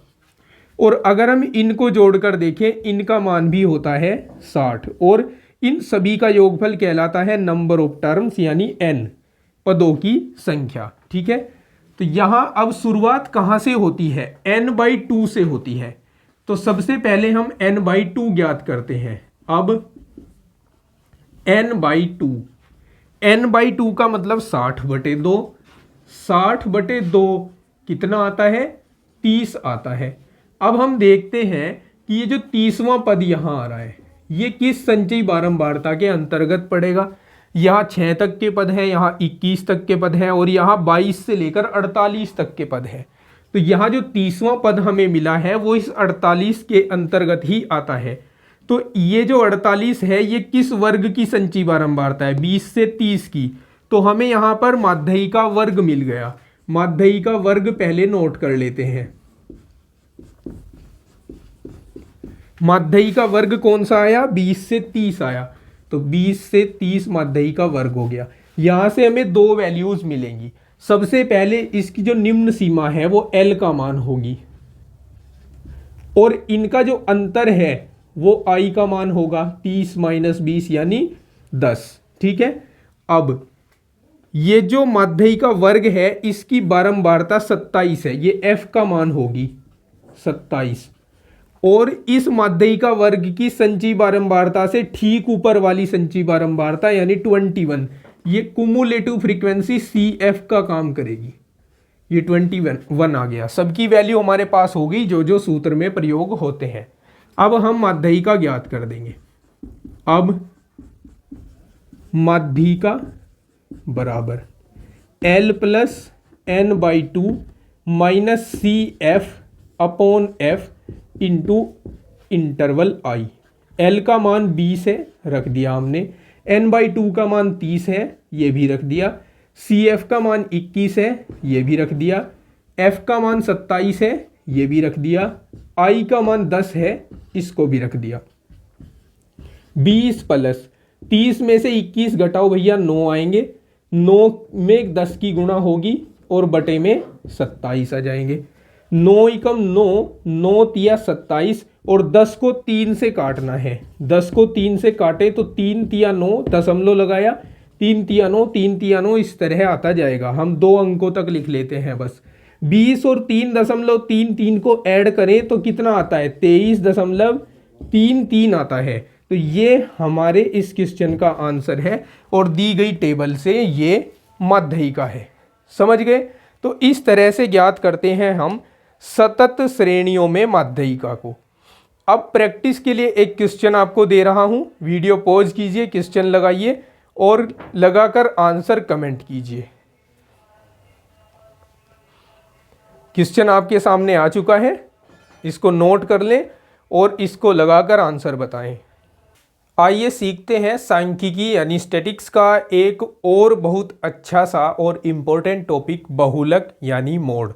और अगर हम इनको जोड़कर देखें, इनका मान भी होता है 60 और इन सभी का योगफल कहलाता है नंबर ऑफ टर्म्स यानी n, पदों की संख्या। ठीक है, तो यहां अब शुरुआत कहां से होती है? n/2 से होती है। तो सबसे पहले हम n/2 ज्ञात करते हैं। अब n/2, n/2 का मतलब 60/2, 60/2 कितना आता है? 30 आता है। अब हम देखते हैं कि ये जो 30वां पद यहां आ रहा है, ये किस संचयी बारंबारता के अंतर्गत पड़ेगा? यहाँ 6 तक के पद है, यहाँ 21 तक के पद है और यहाँ 22 से लेकर 48 तक के पद है। तो यहाँ जो 30वां पद हमें मिला है वो इस 48 के अंतर्गत ही आता है। तो ये जो 48 है ये किस वर्ग की संचयी बारंबारता है? 20 से 30 की। तो हमें यहाँ पर माध्ययी का वर्ग मिल गया। माध्ययी का वर्ग पहले नोट कर लेते हैं। माध्ययी का वर्ग कौन सा आया? 20 से 30 आया। तो 20 से 30 माध्ययी का वर्ग हो गया। यहां से हमें दो वैल्यूज मिलेंगी। सबसे पहले इसकी जो निम्न सीमा है वो L का मान होगी और इनका जो अंतर है वो I का मान होगा। 30 - 20 यानी 10। ठीक है। अब ये जो माध्ययी का वर्ग है इसकी बारंबारता 27 है, ये F का मान होगी 27। और इस माध्ययी का वर्ग की संचयी बारंबारता से ठीक ऊपर वाली संचयी बारंबारता यानी 21, ये कुमुलेटिव फ्रीक्वेंसी CF का काम करेगी। ये 21 आ गया। सबकी वैल्यू हमारे पास हो गई जो जो सूत्र में प्रयोग होते हैं। अब हम माध्ययी का ज्ञात कर देंगे। अब माध्ययी का बराबर L + n/2 - CF/F into interval I। L का मान 20 है, रख दिया हमने। n/2 का मान 30 है, ये भी रख दिया। CF का मान 21 है, ये भी रख दिया। F का मान 27 है, ये भी रख दिया। I का मान 10 है, इसको भी रख दिया। 20 + 30 में से 21 घटाओ भैया 9 आएंगे। 9 में 10 की गुणा होगी और बटे में 27 आ जाएंगे। 9 × 9, 9 × 27 और 10 को 3 से काटना है। 10 को 3 से काटे तो 3 × 9 दशमलव लगाया, 3 × 9, 3 × 9 इस तरह आता जाएगा। हम 2 अंकों तक लिख लेते हैं बस। 20 और 3.33 को ऐड करें तो कितना आता है? 23.33 आता है। तो ये हमारे इस क्वेश्चन का आंसर है और दी गई टेबल से ये माध्ययी का है। समझ गए? तो इस तरह से ज्ञात करते हैं हम सतत श्रेणियों में माध्ययिका को। अब प्रैक्टिस के लिए एक क्वेश्चन आपको दे रहा हूं। वीडियो पॉज कीजिए, क्वेश्चन लगाइए और लगाकर आंसर कमेंट कीजिए। क्वेश्चन आपके सामने आ चुका है, इसको नोट कर लें और इसको लगाकर आंसर बताएं। आइए सीखते हैं सांख्यिकी यानी स्टैटिक्स का एक और बहुत अच्छा सा और इम्पोर्टेंट टॉपिक, बहुलक यानी मोड।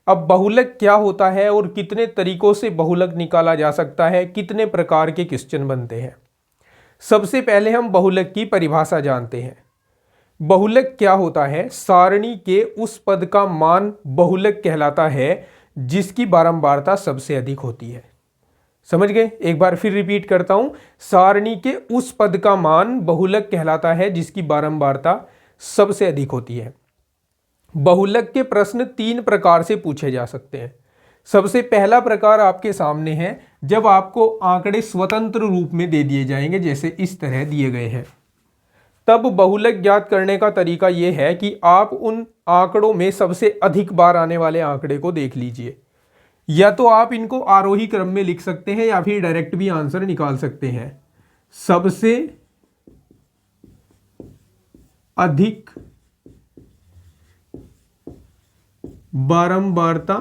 अब बहुलक क्या होता है और कितने तरीकों से बहुलक निकाला जा सकता है, कितने प्रकार के क्वेश्चन बनते हैं। सबसे पहले हम बहुलक की परिभाषा जानते हैं। बहुलक क्या होता है? सारणी के उस पद का मान बहुलक कहलाता है जिसकी बारंबारता सबसे अधिक होती है। समझ गए? एक बार फिर रिपीट करता हूं। सारणी के उस पद का मान बहुलक कहलाता है जिसकी बारंबारता सबसे अधिक होती है। बहुलक के प्रश्न 3 प्रकार से पूछे जा सकते हैं। सबसे पहला प्रकार आपके सामने है जब आपको आंकड़े स्वतंत्र रूप में दे दिए जाएंगे, जैसे इस तरह दिए गए हैं। तब बहुलक ज्ञात करने का तरीका यह है कि आप उन आंकड़ों में सबसे अधिक बार आने वाले आंकड़े को देख लीजिए। या तो आप इनको आरोही क्रम में लिख सकते हैं या फिर डायरेक्ट भी आंसर निकाल सकते हैं। सबसे अधिक बारंबारता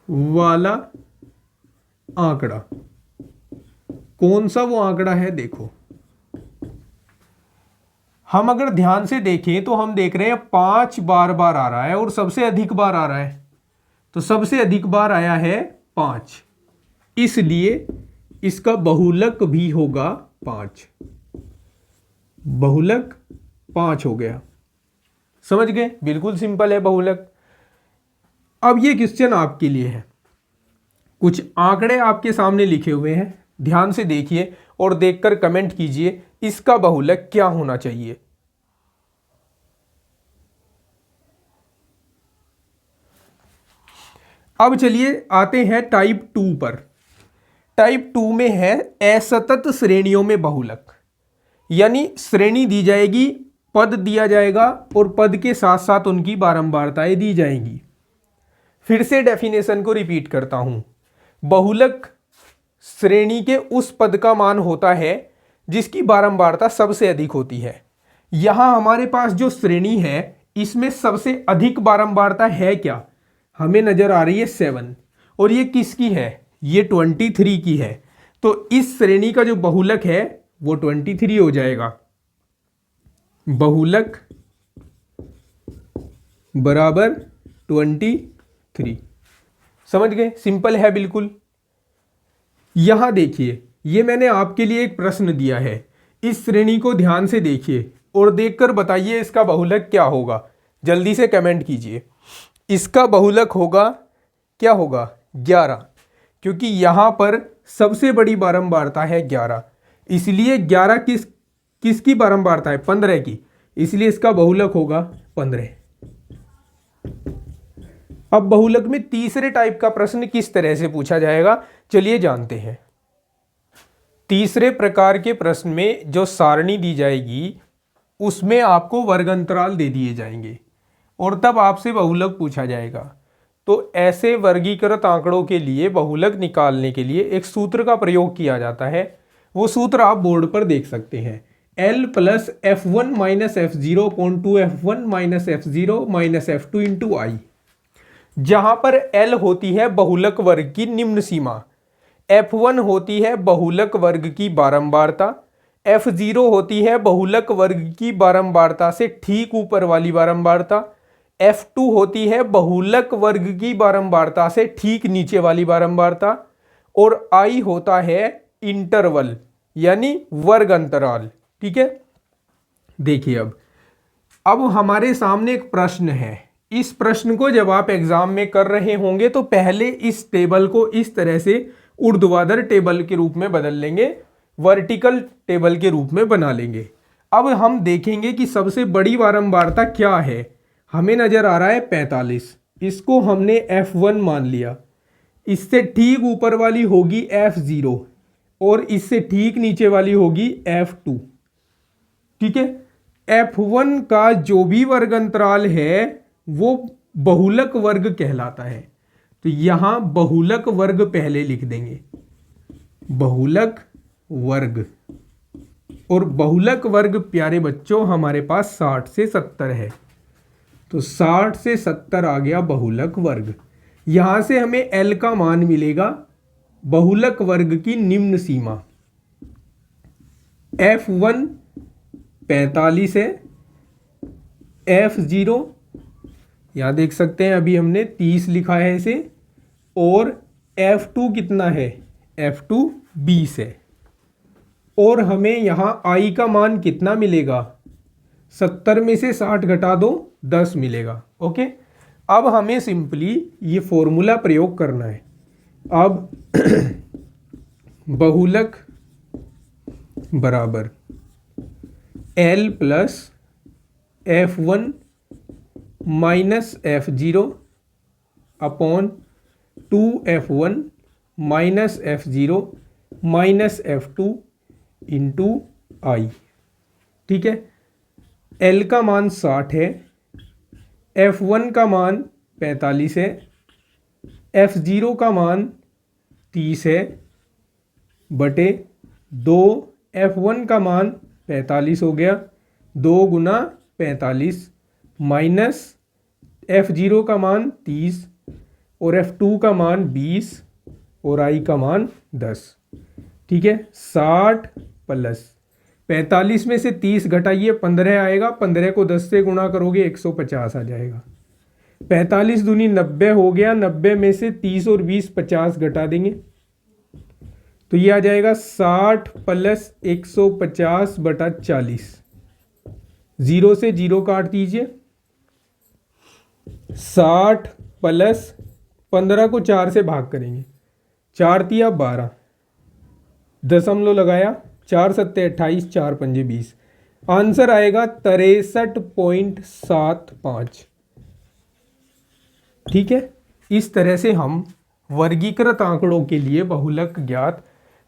वाला आंकड़ा कौन सा वो आंकड़ा है? देखो, हम अगर ध्यान से देखें तो हम देख रहे हैं 5 बार आ रहा है और सबसे अधिक बार आ रहा है। तो सबसे अधिक बार आया है 5, इसलिए इसका बहुलक भी होगा 5। बहुलक 5 हो गया। समझ गए? बिल्कुल सिंपल है बहुलक। अब ये क्वेश्चन आपके लिए है। कुछ आंकड़े आपके सामने लिखे हुए हैं, ध्यान से देखिए और देखकर कमेंट कीजिए इसका बहुलक क्या होना चाहिए। अब चलिए आते हैं टाइप 2 पर। टाइप 2 में है असतत श्रेणियों में बहुलक, यानी श्रेणी दी जाएगी, पद दिया जाएगा और पद के साथ साथ उनकी बारंबारताएं दी जाएंगी। फिर से डेफिनेशन को रिपीट करता हूं। बहुलक श्रेणी के उस पद का मान होता है जिसकी बारंबारता सबसे अधिक होती है। यहां हमारे पास जो श्रेणी है इसमें सबसे अधिक बारंबारता है क्या, हमें नजर आ रही है 7, और ये किसकी है, ये 23 की है। तो इस श्रेणी का जो बहुलक है वो 23 हो जाएगा। बहुलक बराबर 23। समझ गए, सिंपल है बिल्कुल। यहां देखिए, ये मैंने आपके लिए एक प्रश्न दिया है, इस श्रेणी को ध्यान से देखिए और देखकर बताइए इसका बहुलक क्या होगा। जल्दी से कमेंट कीजिए। इसका बहुलक होगा, क्या होगा, 11, क्योंकि यहां पर सबसे बड़ी बारंबारता है 11, इसलिए 11 किसकी बारंबारता है, 15 की, इसलिए इसका बहुलक होगा 15। अब बहुलक में तीसरे टाइप का प्रश्न किस तरह से पूछा जाएगा, चलिए जानते हैं। तीसरे प्रकार के प्रश्न में जो सारणी दी जाएगी उसमें आपको वर्ग अंतराल दे दिए जाएंगे और तब आपसे बहुलक पूछा जाएगा। तो ऐसे वर्गीकृत आंकड़ों के लिए बहुलक निकालने के लिए एक सूत्र का प्रयोग किया जाता है, वो सूत्र आप बोर्ड पर देख सकते हैं। L plus F1 minus F0 upon 2 F1 minus F0 minus F2 into I, जहां पर L होती है बहुलक वर्ग की निम्न सीमा, F1 होती है बहुलक वर्ग की बारंबारता, F0 होती है बहुलक वर्ग की बारंबारता से ठीक ऊपर वाली बारंबारता, F2 होती है बहुलक वर्ग की बारंबारता से ठीक नीचे वाली बारंबारता, और I होता है इंटरवल यानी वर्ग अंतराल। ठीक है, देखिए अब हमारे सामने एक प्रश्न है। इस प्रश्न को जब आप एग्जाम में कर रहे होंगे तो पहले इस टेबल को इस तरह से ऊर्ध्वाधर टेबल के रूप में बदल लेंगे, वर्टिकल टेबल के रूप में बना लेंगे। अब हम देखेंगे कि सबसे बड़ी बारंबारता क्या है, हमें नजर आ रहा है 45, इसको हमने F1 मान लिया। इससे ठीक ऊपर वाली होगी F0 और इससे ठीक नीचे वाली होगी F2। ठीक है, F1 का जो भी वर्ग अंतराल है वो बहुलक वर्ग कहलाता है। तो यहां बहुलक वर्ग पहले लिख देंगे, बहुलक वर्ग, और बहुलक वर्ग प्यारे बच्चों हमारे पास 60 से 70 है। तो 60 से 70 आ गया बहुलक वर्ग। यहां से हमें L का मान मिलेगा बहुलक वर्ग की निम्न सीमा। F1 45 है, F0 यहां देख सकते हैं अभी हमने 30 लिखा है इसे, और F2 कितना है, F2 20 है, और हमें यहां I का मान कितना मिलेगा, 70 में से 60 घटा दो 10 मिलेगा। ओके, अब हमें सिंपली ये फॉर्मूला प्रयोग करना है। अब बहुलक बराबर L plus F1 minus F0 upon 2F1 minus F0 minus F2 into I। ठीक है, L का मान 60 है, F1 का मान 45 है, F0 का मान 30 है बटे 2, F1 का मान 45 हो गया, 2 गुना 45 माइनस F0 का मान 30 और F2 का मान 20 और I का मान 10। ठीक है, 60 प्लस 45 में से 30 घटाइए 15 आएगा, 15 को 10 से गुणा करोगे 150 आ जाएगा। 45 दूनी 90 हो गया, 90 में से 30 और 20 50 घटा देंगे तो ये आ जाएगा 60 प्लस 150 बटा 40। 0 से 0 काट दीजिए, 60 प्लस 15 को 4 से भाग करेंगे, 4 तिया 12, दशमलव लगाया, 4 सत्ते 28, 4 पंजे 20, आंसर आएगा 63.75। ठीक है, इस तरह से हम वर्गीकृत आंकड़ों के लिए बहुलक ज्ञात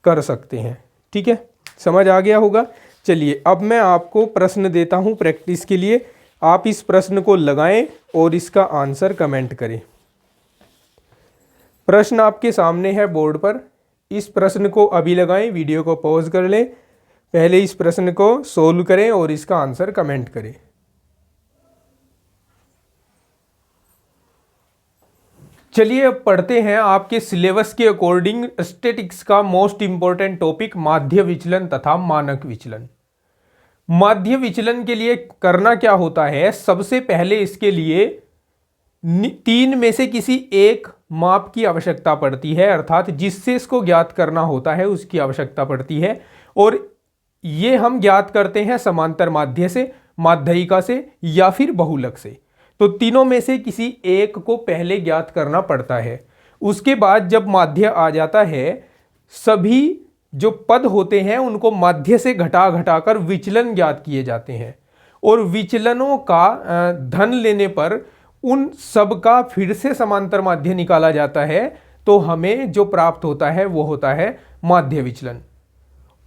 कर सकते हैं। ठीक है, समझ आ गया होगा। चलिए अब मैं आपको प्रश्न देता हूं प्रैक्टिस के लिए, आप इस प्रश्न को लगाएं और इसका आंसर कमेंट करें। प्रश्न आपके सामने है बोर्ड पर, इस प्रश्न को अभी लगाएं, वीडियो को पॉज कर लें, पहले इस प्रश्न को सोल्व करें और इसका आंसर कमेंट करें। चलिए अब पढ़ते हैं आपके सिलेबस के अकॉर्डिंग स्टैटिक्स का मोस्ट इंपॉर्टेंट टॉपिक माध्य विचलन तथा मानक विचलन। माध्य विचलन के लिए करना क्या होता है, सबसे पहले इसके लिए तीन में से किसी एक माप की आवश्यकता पड़ती है, अर्थात जिससे इसको ज्ञात करना होता है उसकी आवश्यकता पड़ती है। और ये हम ज्ञात करते हैं समांतर माध्य से, माध्यिका से या फिर बहुलक से। तो तीनों में से किसी एक को पहले ज्ञात करना पड़ता है। उसके बाद जब माध्य आ जाता है, सभी जो पद होते हैं उनको माध्य से घटा घटाकर विचलन ज्ञात किए जाते हैं और विचलनों का धन लेने पर उन सब का फिर से समांतर माध्य निकाला जाता है। तो हमें जो प्राप्त होता है वो होता है माध्य विचलन।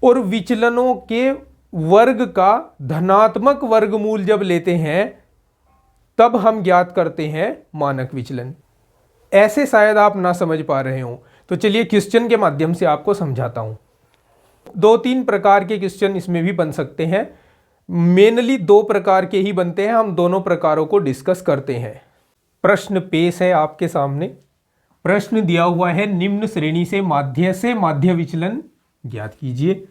और विचलनों के वर्ग का धनात्मक वर्गमूल जब लेते हैं तब हम ज्ञात करते हैं मानक विचलन। ऐसे शायद आप ना समझ पा रहे हो, तो चलिए क्वेश्चन के माध्यम से आपको समझाता हूं। 2-3 प्रकार के क्वेश्चन इसमें भी बन सकते हैं, मेनली 2 प्रकार के ही बनते हैं। हम दोनों प्रकारों को डिस्कस करते हैं। प्रश्न पेश है आपके सामने। प्रश्न दिया हुआ है, निम्न श्रेणी से माध्य विचलन ज्ञात कीजिए।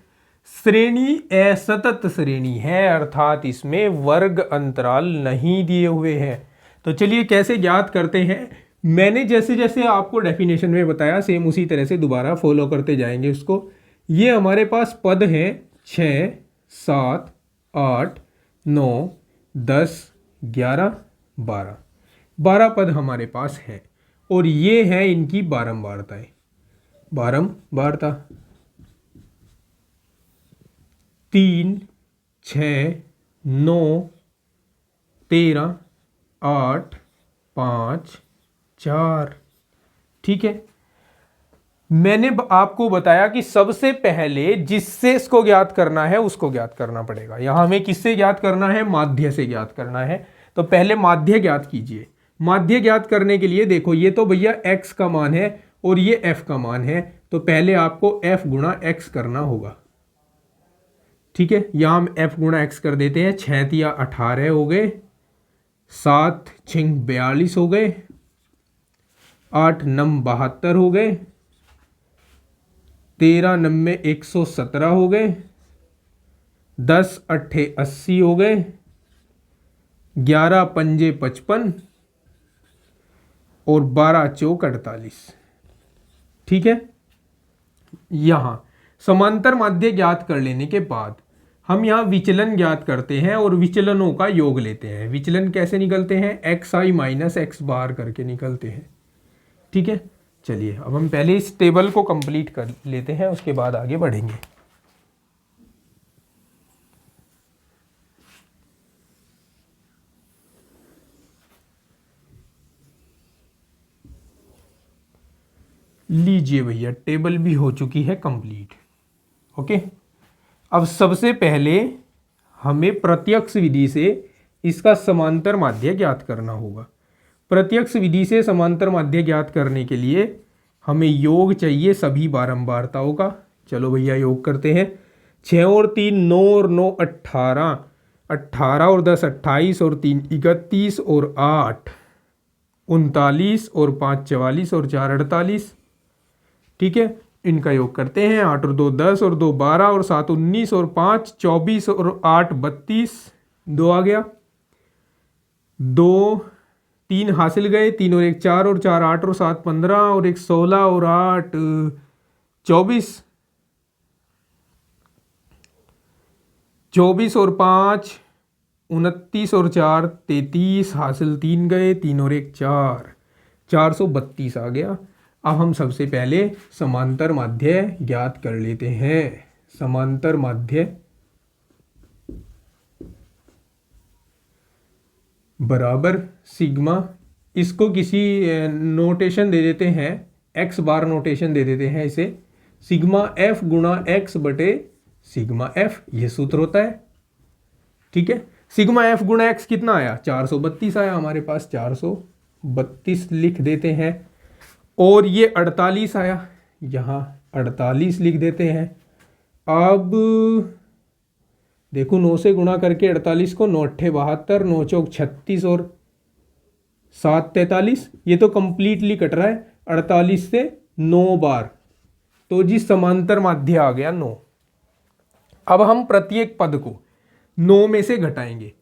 श्रेणी असतत श्रेणी है, अर्थात इसमें वर्ग अंतराल नहीं दिए हुए हैं। तो चलिए कैसे ज्ञात करते हैं, मैंने जैसे जैसे आपको डेफिनेशन में बताया सेम उसी तरह से दोबारा फॉलो करते जाएंगे उसको। ये हमारे पास पद हैं 6, 7, 8, 9, 10, 11, 12। 12 पद हमारे पास है और ये है इनकी बारंबारताएं। बारंबारता 3, 6, 9, 13, 8, 5, 4। ठीक है, मैंने आपको बताया कि सबसे पहले जिससे इसको ज्ञात करना है उसको ज्ञात करना पड़ेगा। यहां हमें किससे ज्ञात करना है, माध्य से ज्ञात करना है। तो पहले माध्य ज्ञात कीजिए। माध्य ज्ञात करने के लिए देखो, ये तो भैया x का मान है और ये f का मान है, तो पहले आपको f गुणा x करना होगा। ठीक है, यहां हम f गुणा x कर देते हैं। 6 तिया 18 हो गए, 7 6 42 हो गए, 8 9 72 हो गए, 13 9 117 हो गए, 10 8 80 हो गए, 11 5 55 और 12 चौक 48। ठीक है, यहां समांतर माध्य ज्ञात कर लेने के बाद हम यहां विचलन ज्ञात करते हैं और विचलनों का योग लेते हैं। विचलन कैसे निकलते हैं, xi माइनस x बार करके निकलते हैं। ठीक है, चलिए अब हम पहले इस टेबल को कंप्लीट कर लेते हैं, उसके बाद आगे बढ़ेंगे। लीजिए भैया, टेबल भी हो चुकी है कंप्लीट। ओके, अब सबसे पहले हमें प्रत्यक्ष विधि से इसका समांतर माध्य ज्ञात करना होगा। प्रत्यक्ष विधि से समांतर माध्य ज्ञात करने के लिए हमें योग चाहिए सभी बारंबारताओं का। चलो भैया योग करते हैं। 6 और 3 9 और 9 18, 18 और 10 28 और 3 31 और 8 39 और 5 44 और 4 48। ठीक है, इनका योग करते हैं। 8 और 2 10 और 2 12 और 7 19 और 5 24 और 8 32। 2 आ गया, 2 3 हासिल गए, 3 और 1 4 और 4 8 और 7 15 और 1 16 और 8 24। 24 और 5 29 और 4 33 हासिल 3 गए, 3 और 1 4 432 आ गया। अब हम सबसे पहले समांतर माध्य ज्ञात कर लेते हैं। समांतर माध्य बराबर सिग्मा, इसको किसी नोटेशन दे देते हैं, x बार नोटेशन दे देते हैं इसे, सिग्मा f गुणा x बटे सिग्मा f, ये सूत्र होता है। ठीक है, सिग्मा f गुणा x कितना आया, 432 आया हमारे पास, 432 लिख देते हैं। और ये 48 आया, यहाँ 48 लिख देते हैं। अब देखो 9 से गुणा करके 48 को, 9 अट्ठे 72, 9 चौक 36 और 7 43, ये तो कंप्लीटली कट रहा है 48 से 9 बार, तो जी समांतर माध्य आ गया 9। अब हम प्रत्येक पद को 9 में से घटाएंगे,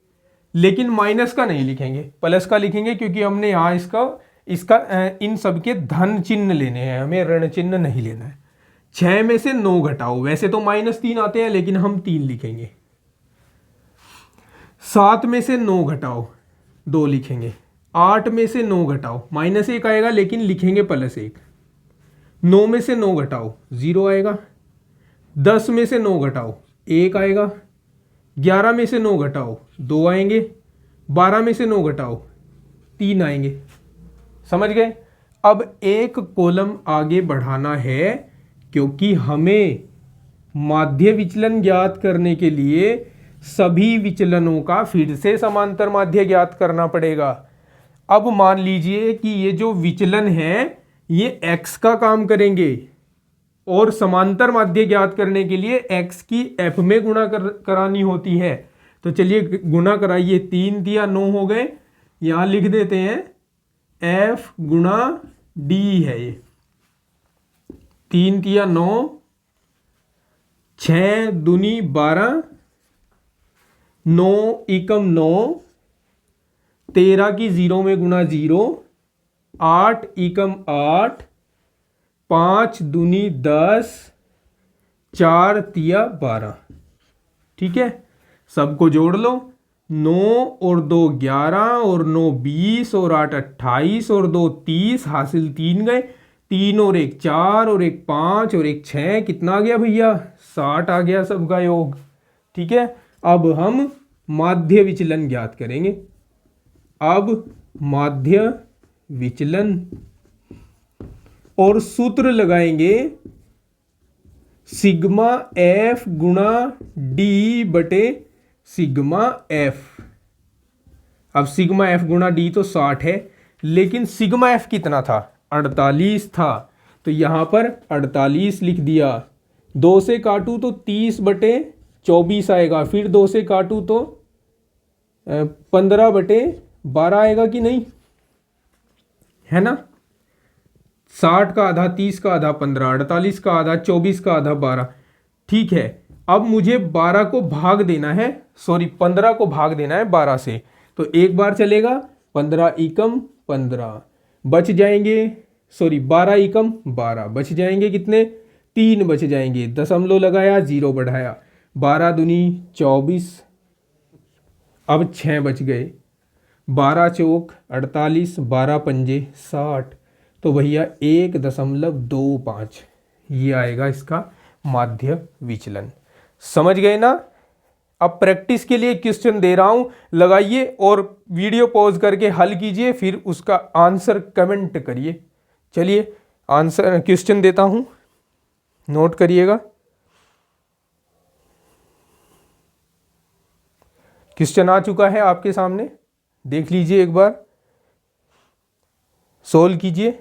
लेकिन माइनस का नहीं लिखेंगे, प्लस का लिखेंगे, क्योंकि हमने यहाँ इसका इन सब के धन चिन्ह लेने हैं, हमें ऋण चिन्ह नहीं लेना है। 6 में से 9 घटाओ, वैसे तो -3 आते हैं लेकिन हम 3 लिखेंगे। 7 में से 9 घटाओ, 2 लिखेंगे। 8 में से 9 घटाओ, -1 आएगा लेकिन लिखेंगे +1। 9 में से 9 घटाओ, 0 आएगा। 10 में से 9 घटाओ, 1 आएगा। 11 में से 9 घटाओ, 2 आएंगे। 12 में से 9 घटाओ, 3 आएंगे। समझ गए? अब एक कॉलम आगे बढ़ाना है, क्योंकि हमें माध्य विचलन ज्ञात करने के लिए सभी विचलनों का फिर से समांतर माध्य ज्ञात करना पड़ेगा। अब मान लीजिए कि ये जो विचलन है ये x का काम करेंगे, और समांतर माध्य ज्ञात करने के लिए x की f में गुणा करानी होती है। तो चलिए गुणा कराइए, 3 दिया 9 हो गए, यहां लिख देते हैं f गुणा d है ये। 3 दिया 9, 6 दूनी 12, 9 एकम 9, 13 की 0 में गुणा 0, 8 एकम 8, 5 दूनी 10, 4 तिया 12। ठीक है, सबको जोड़ लो। 9 और 2 11 और 9 20 और 8 28 और 2 30, हासिल 3 गए। 3 और 1 4 और 1 5 और 1 6, कितना आ गया भैया? 60 आ गया सबका योग। ठीक है, अब हम माध्य विचलन ज्ञात करेंगे। अब माध्य विचलन और सूत्र लगाएंगे सिग्मा एफ गुणा डी बटे सिग्मा एफ। अब सिग्मा एफ गुणा डी तो 60 है, लेकिन सिग्मा एफ कितना था? 48 था, तो यहां पर 48 लिख दिया। 2 से काटू तो 30 बटे 24 आएगा, फिर 2 से काटू तो 15 बटे 12 आएगा कि नहीं, है ना? 60 का आधा, 30 का आधा 15, 48 का आधा 24 का आधा 12। ठीक है, अब मुझे 12 को भाग देना है, 15 को भाग देना है 12 से। तो एक बार चलेगा, 15 एकम 15 बच जाएंगे, 12 एकम 12 बच जाएंगे, कितने? 3 बच जाएंगे। दशमलव लगाया, 0 बढ़ाया, 12 दूनी 24, अब 6 बच गए। 12 चौक 48, 12 पंजे 60, तो भैया 1.25 ये आएगा इसका माध्य विचलन। समझ गए ना? अब प्रैक्टिस के लिए क्वेश्चन दे रहा हूं, लगाइए और वीडियो पॉज करके हल कीजिए, फिर उसका आंसर कमेंट करिए। चलिए आंसर क्वेश्चन देता हूं, नोट करिएगा। क्वेश्चन आ चुका है आपके सामने, देख लीजिए एक बार, सोल्व कीजिए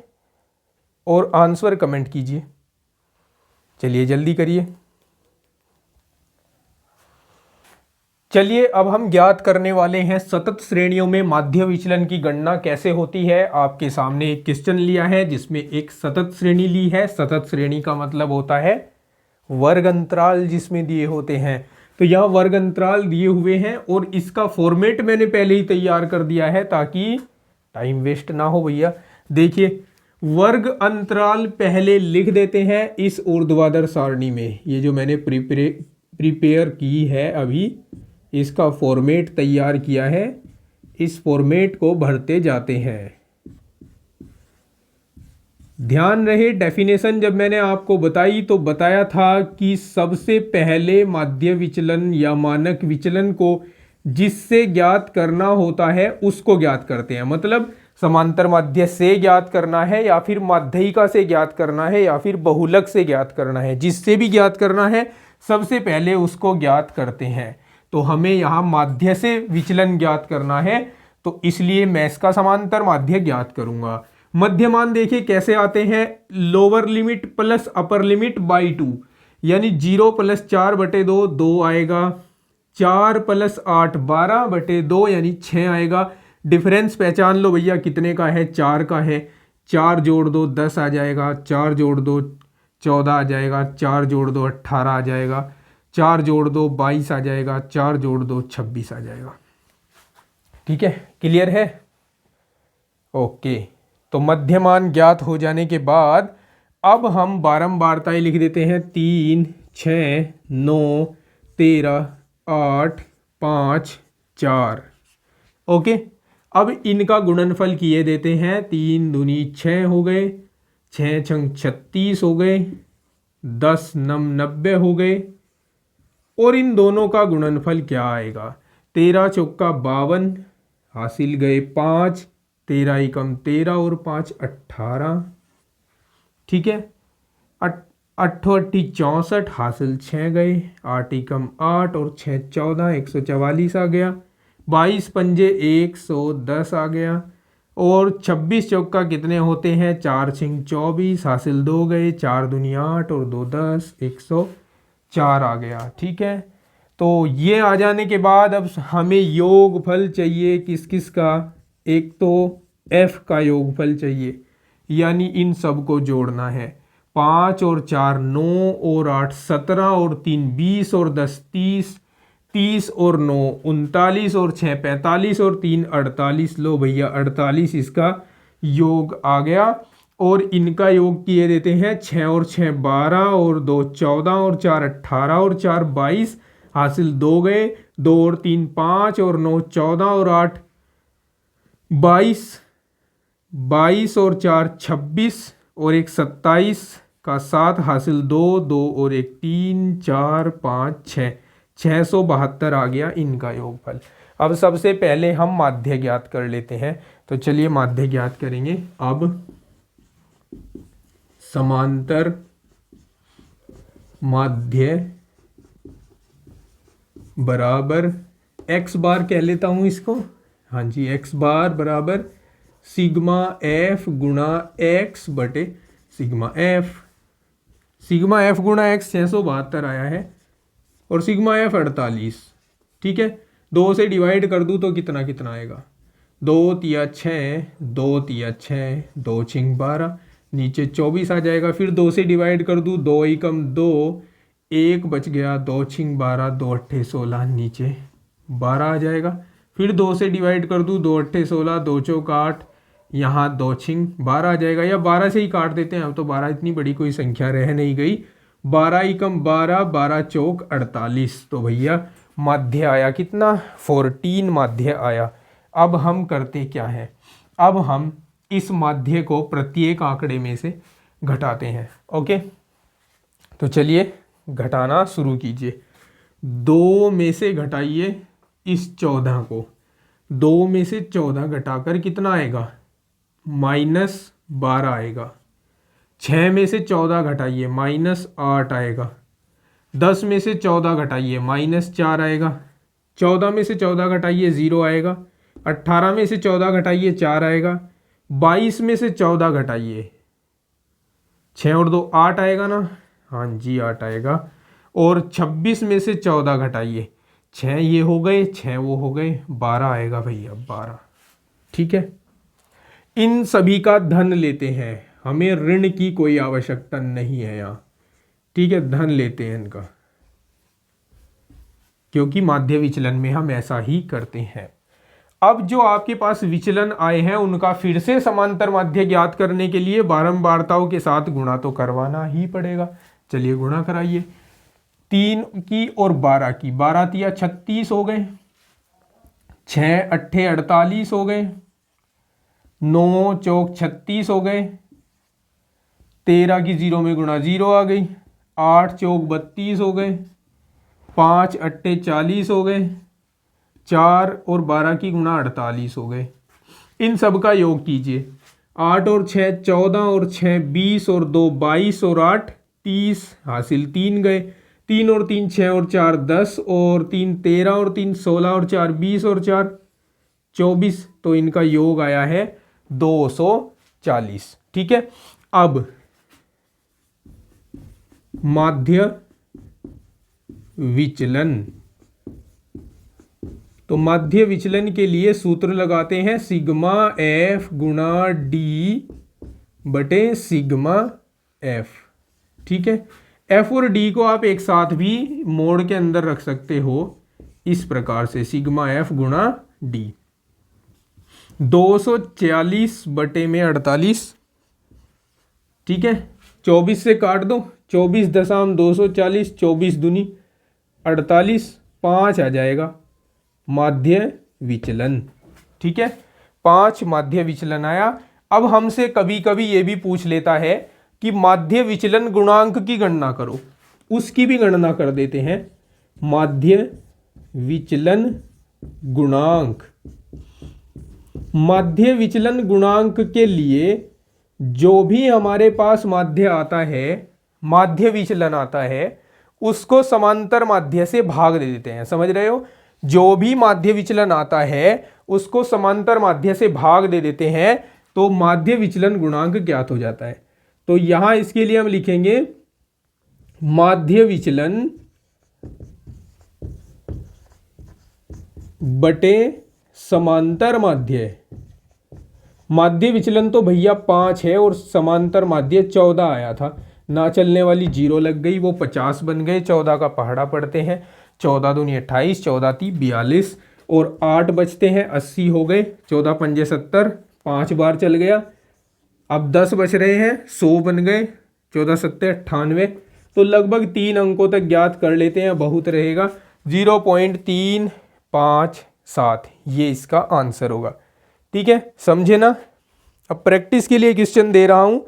और आंसर कमेंट कीजिए। चलिए जल्दी करिए। चलिए अब हम ज्ञात करने वाले हैं सतत श्रेणियों में माध्य विचलन की गणना कैसे होती है। आपके सामने एक क्वेश्चन लिया है जिसमें एक सतत श्रेणी ली है। सतत श्रेणी का मतलब होता है वर्ग अंतराल जिसमें दिए होते हैं। तो यहाँ वर्ग अंतराल दिए हुए हैं और इसका फॉर्मेट मैंने पहले ही तैयार कर दिया है ताकि टाइम वेस्ट ना हो भैया। देखिए वर्ग अंतराल पहले लिख देते हैं इस ऊर्ध्वाधर सारणी में। ये जो मैंने प्रिपेयर की है अभी, इसका फॉर्मेट तैयार किया है, इस फॉर्मेट को भरते जाते हैं। ध्यान रहे डेफिनेशन जब मैंने आपको बताई तो बताया था कि सबसे पहले माध्य विचलन या मानक विचलन को जिससे ज्ञात करना होता है उसको ज्ञात करते हैं। मतलब समांतर माध्य से ज्ञात करना है या फिर माध्यिका से ज्ञात करना है या फिर बहुलक से ज्ञात करना है, जिससे भी ज्ञात करना है सबसे पहले उसको ज्ञात करते हैं। तो हमें यहाँ माध्य से विचलन ज्ञात करना है, तो इसलिए मैं इसका समांतर माध्य ज्ञात करूंगा। मध्यमान देखिए कैसे आते हैं, lower limit plus upper limit by 2, यानी 0 + 4/2 2 आएगा, 4 + 8 12/2 यानी 6 आएगा। डिफरेंस पहचान लो भैया कितने का है, 4 का है। 4 जोड़ दो 10 आ जाएगा, 4 जोड़ दो 14 आ जाएगा, 4 जोड़ दो 18 आ जाएगा, 4 जोड़ दो 22 आ जाएगा, 4 जोड़ दो 26 आ जाएगा। ठीक है, क्लियर है? ओके, तो मध्यमान ज्ञात हो जाने के बाद अब हम बारंबारताएं लिख देते हैं, 3 6 9 13 8 5 4। ओके, अब इनका गुणनफल किए देते हैं, 3 दूनी 6 हो गए, 6 छंग 36 हो गए, 10 नम 90 हो गए, और इन दोनों का गुणनफल क्या आएगा, 13 चौका 52, हासिल गए 5, 13 एकम 13 और 5 18। ठीक है, 8 8 64, हासिल 6 गए, 8 एकम 8 और 6 14, 144 आ गया, 22 पंजे 110 आ गया, और 26 चौका कितने होते हैं, 4 छिंग 24, हासिल 2 गए, 4 दूनी 8 और 2 10, 104 आ गया। ठीक है, तो ये आ जाने के बाद अब हमें योगफल चाहिए किस किस का, एक तो f का योगफल चाहिए, यानी इन सब को जोड़ना है। 5 और 4 9 और 8 17 और 3 20 और 10 30, 30 और 9 39 और 6 45 और 3 48। लो भैया 48 इसका योग आ गया, और इनका योग किए देते हैं, 6 और 6 12 और 2 14 और 4 18 और 4 22, हासिल 2 गए, 2 और 3 5 और 9 14 और 8 22, 22 और 4 26 और 1 27 का 7, हासिल 2 2 और 1 3 4 5 6, 672 आ गया इनका योगफल। अब सबसे पहले हम माध्य ज्ञात कर लेते हैं, तो चलिए माध्य ज्ञात करेंगे। अब समांतर माध्य बराबर x बार कह लेता हूं इसको, हाँ जी, x बार बराबर सिग्मा f गुणा x बटे सिग्मा f। सिग्मा f गुणा x 672 आया है, और सिग्मा f 48। ठीक है, 2 से डिवाइड कर दूं तो कितना कितना आएगा, 2 तिया 6, 2 तिया 6, 2 छिंग 12, नीचे 24 आ जाएगा। फिर 2 से डिवाइड कर दूं, 2 एकम 2, 1 बच गया, 2 छिंग 12, 2 अट्ठे 16, नीचे 12 आ जाएगा। फिर 2 से डिवाइड कर दूं, 2 अट्ठे 16, 2 चौक 8, यहाँ 2 छिंग 12 आ जाएगा, या 12 से ही काट देते हैं, अब तो 12 इतनी बड़ी कोई संख्या रह नहीं गई। 12 एकम 12, 12 चौक 48, तो भैया माध्य आया कितना, 14 माध्य आया। अब हम करते क्या है, अब हम इस माध्य को प्रत्येक आंकड़े में से घटाते हैं। ओके, तो चलिए घटाना शुरू कीजिए। 2 में से घटाइए इस 14 को, 2 में से 14 घटाकर कितना आएगा, -12 आएगा। 6 में से 14 घटाइए, -8 आएगा। 10 में से 14 घटाइए, -4 आएगा। 14 में से 14 घटाइए, 0 आएगा। 18 में से 14 घटाइए, 4 आएगा। 22 में से 14 घटाइए, 6 और 2 8 आएगा ना, हाँ जी 8 आएगा। और 26 में से 14 घटाइए, 6 ये हो गए, 6 वो हो गए, 12 आएगा भैया, 12। ठीक है, इन सभी का धन लेते हैं, हमें ऋण की कोई आवश्यकता नहीं है यहाँ। ठीक है, धन लेते हैं इनका, क्योंकि माध्य विचलन में हम ऐसा ही करते हैं। अब जो आपके पास विचलन आए हैं उनका फिर से समांतर माध्य ज्ञात करने के लिए बारंबारताओं के साथ गुणा तो करवाना ही पड़ेगा। चलिए गुणा कराइए, 3 की और 12 की, 12 तिया 36 हो गए, 6 अट्ठे 48 हो गए, 9 चौक 36 हो गए, 13 की 0 में गुणा 0 आ गई, 8 चौक 32 हो गए, 5 अट्ठे 40 हो गए, 4 और 12 की गुणा 48 हो गए। इन सब का योग कीजिए, 8 और 6 14 और 6 20 और 2 22 और 8 30, हासिल 3 गए। 3 और 3 6 और 4 10 और 3 13 और 3 16 और 4 20 और 4 24, तो इनका योग आया है 200 40। ठीक है, अब माध्य विचलन, तो माध्य विचलन के लिए सूत्र लगाते हैं सिग्मा एफ गुणा डी बटे सिग्मा एफ। ठीक है, एफ और डी को आप एक साथ भी मोड़ के अंदर रख सकते हो इस प्रकार से, सिग्मा एफ गुणा डी। 240 बटे में 48। ठीक है, 24 से काट दो, 24.240, 24 दूनी 48, 5 आ जाएगा माध्य विचलन। ठीक है, 5 माध्य विचलन आया। अब हमसे कभी कभी ये भी पूछ लेता है कि माध्य विचलन गुणांक की गणना करो, उसकी भी गणना कर देते हैं। माध्य विचलन गुणांक, माध्य विचलन गुणांक के लिए जो भी हमारे पास माध्य आता है, माध्य विचलन आता है, उसको समांतर माध्य से भाग दे देते हैं। समझ रहे हो, जो भी माध्य विचलन आता है उसको समांतर माध्य से भाग दे देते हैं तो माध्य विचलन गुणांक ज्ञात हो जाता है। तो यहां इसके लिए हम लिखेंगे माध्य विचलन बटे समांतर माध्य। माध्य विचलन तो भैया 5 है और समांतर माध्य 14 आया था, ना चलने वाली 0 लग गई, वो 50 बन गए। 14 का पहाड़ा पढ़ते हैं, 14 दूनी 28, 14 × 3 = 42 और 8 बचते हैं, 80 हो गए। 14 × 5 = 70, 5 बार चल गया। अब 10 बच रहे हैं, 100 बन गए। 14 × 7 = 98। तो लगभग 3 अंकों तक ज्ञात कर लेते हैं, बहुत रहेगा 0.357, ये इसका आंसर होगा। ठीक है, समझे ना। अब प्रैक्टिस के लिए क्वेश्चन दे रहा हूं,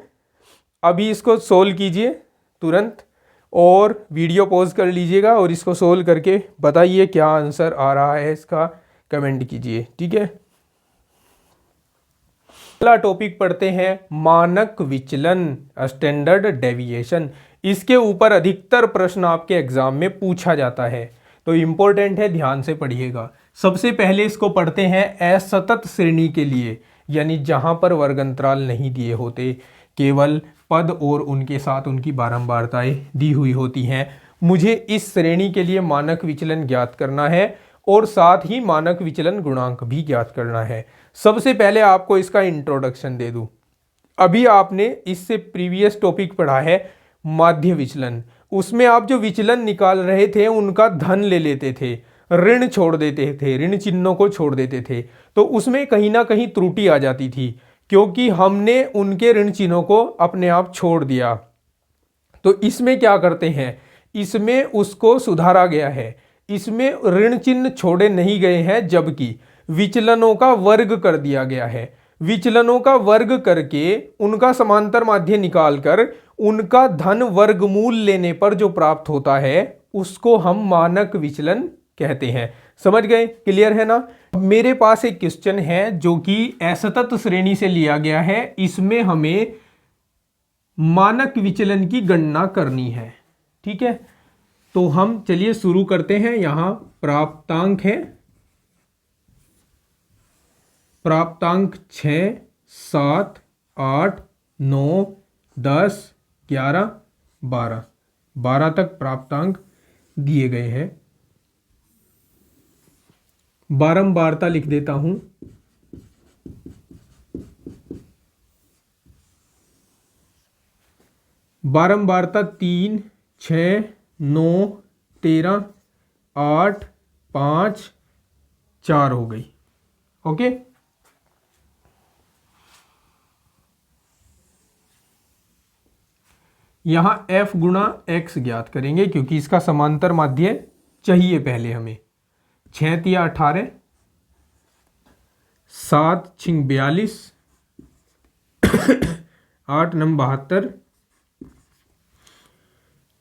अभी इसको सोल्व कीजिए तुरंत और वीडियो पॉज कर लीजिएगा और इसको सोल्व करके बताइए क्या आंसर आ रहा है, इसका कमेंट कीजिए। ठीक है, अगला टॉपिक पढ़ते हैं मानक विचलन, स्टैंडर्ड डेविएशन। इसके ऊपर अधिकतर प्रश्न आपके एग्जाम में पूछा जाता है, तो इंपॉर्टेंट है, ध्यान से पढ़िएगा। सबसे पहले इसको पढ़ते हैं असतत श्रेणी के लिए, यानी जहां पर वर्ग अंतराल नहीं दिए होते, केवल पद और उनके साथ उनकी बारंबारताएं दी हुई होती हैं। मुझे इस श्रेणी के लिए मानक विचलन ज्ञात करना है और साथ ही मानक विचलन गुणांक भी ज्ञात करना है। सबसे पहले आपको इसका इंट्रोडक्शन दे दूं। अभी आपने इससे प्रीवियस टॉपिक पढ़ा है माध्य विचलन, उसमें आप जो विचलन निकाल रहे थे उनका धन ले लेते थे, ऋण छोड़ देते थे, ऋण चिन्हों को छोड़ देते थे, तो उसमें कहीं ना कहीं त्रुटि आ जाती थी क्योंकि हमने उनके ऋण चिन्हों को अपने आप छोड़ दिया। तो इसमें क्या करते हैं, इसमें उसको सुधारा गया है, इसमें ऋण चिन्ह छोड़े नहीं गए हैं, जबकि विचलनों का वर्ग कर दिया गया है। विचलनों का वर्ग करके उनका समांतर माध्य निकालकर उनका धन वर्गमूल लेने पर जो प्राप्त होता है उसको हम मानक विचलन कहते हैं। समझ गए, क्लियर है ना। मेरे पास एक क्वेश्चन है जो कि असतत श्रेणी से लिया गया है, इसमें हमें मानक विचलन की गणना करनी है। ठीक है, तो हम चलिए शुरू करते हैं। यहां प्राप्तांक है, प्राप्तांक 6, 7, 8, 9, 10, 11, 12 तक प्राप्तांक दिए गए हैं। बारंबारता लिख देता हूं। बारंबारता 3, 6, 9, 13, 8, 5, 4 हो गई। ओके, यहां f गुणा x ज्ञात करेंगे क्योंकि इसका समांतर माध्य चाहिए पहले हमें। 6 × 3 = 18, 7 × 6 = 42, 8 × 9 = 72,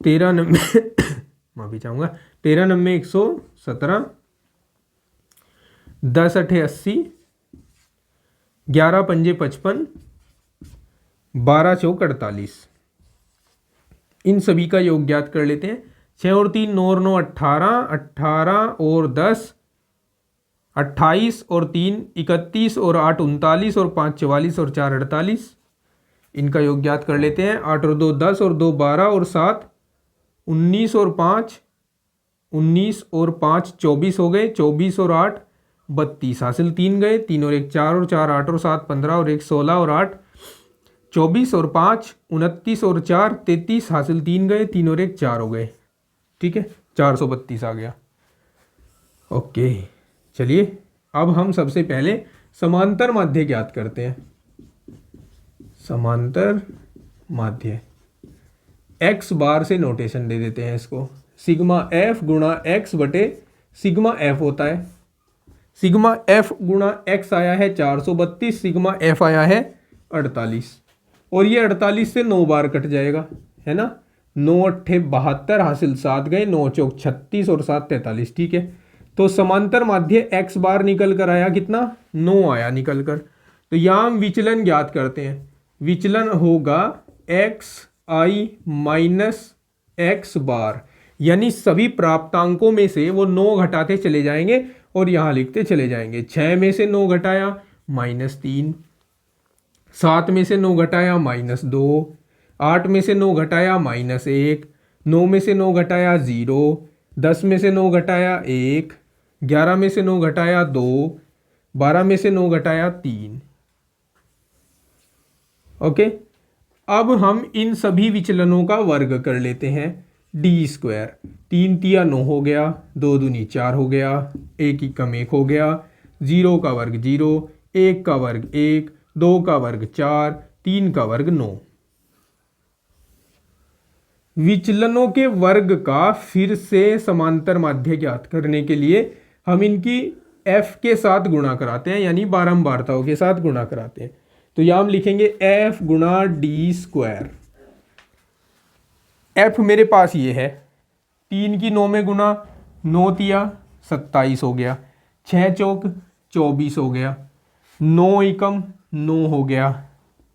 13 × 9 माफी चाहूंगा, 13 × 9 = 117, 10 × 8 = 80, 11 × 5 = 55, 12 × 4 = 48। इन सभी का योग ज्ञात कर लेते हैं। 6 और 3 9 और 9 18, 18 और 10 28 और 3 31 और 8 39 और 5 44 और 4 48, इनका योग ज्ञात कर लेते हैं। 8 और 2 10 और 2 12 और 7 19 और 5 19 और 5 24 हो गए। 24 और 8 32 हासिल 3 गए। 3 और 1 4 और 4 8 और 7 15 और 1 16 और 8 24 और 5 29 और 4 33 हासिल 3 गए। 3 और 1 4 हो गए। ठीक है, 432 आ गया। ओके, चलिए अब हम सबसे पहले समांतर माध्य ज्ञात करते हैं। समांतर माध्य x बार से नोटेशन दे देते हैं इसको। सिग्मा f गुणा x बटे सिग्मा f होता है। सिग्मा f गुणा x आया है 432, सिग्मा f आया है 48 और ये 48 से 9 बार कट जाएगा, है ना। 9 अट्ठे 72 हासिल 7 गए। 9 चौक 36 और 7 43। ठीक है, तो समांतर माध्य x बार निकल कर आया कितना, 9 आया निकल कर। तो यहाँ हम विचलन ज्ञात करते हैं। विचलन होगा x i माइनस एक्स बार, यानी सभी प्राप्तांकों में से वो 9 घटाते चले जाएंगे और यहाँ लिखते चले जाएंगे। 6 में से 9 घटाया -3, 7 में से 9 घटाया -2, 8 में से 9 घटाया -1, 9 में से 9 घटाया 0, 10 में से 9 घटाया 1, 11 में से 9 घटाया 2, 12 में से 9 घटाया 3। ओके, अब हम इन सभी विचलनों का वर्ग कर लेते हैं। d², 3 तिया 9 हो गया, 2 दूनी 4 हो गया, 1 एकम 1 हो गया, 0 का वर्ग 0, 1 का वर्ग 1, 2 का वर्ग 4, 3 का वर्ग 9। विचलनों के वर्ग का फिर से समांतर माध्य ज्ञात करने के लिए हम इनकी f के साथ गुणा कराते हैं, यानी बारंबारताओं के साथ गुणा कराते हैं। तो यहां हम लिखेंगे f गुणा d²। f मेरे पास ये है, 3 की 9 में गुणा, 9 तिया 27 हो गया, 6 चौक 24 हो गया, 9 एकम 9 हो गया,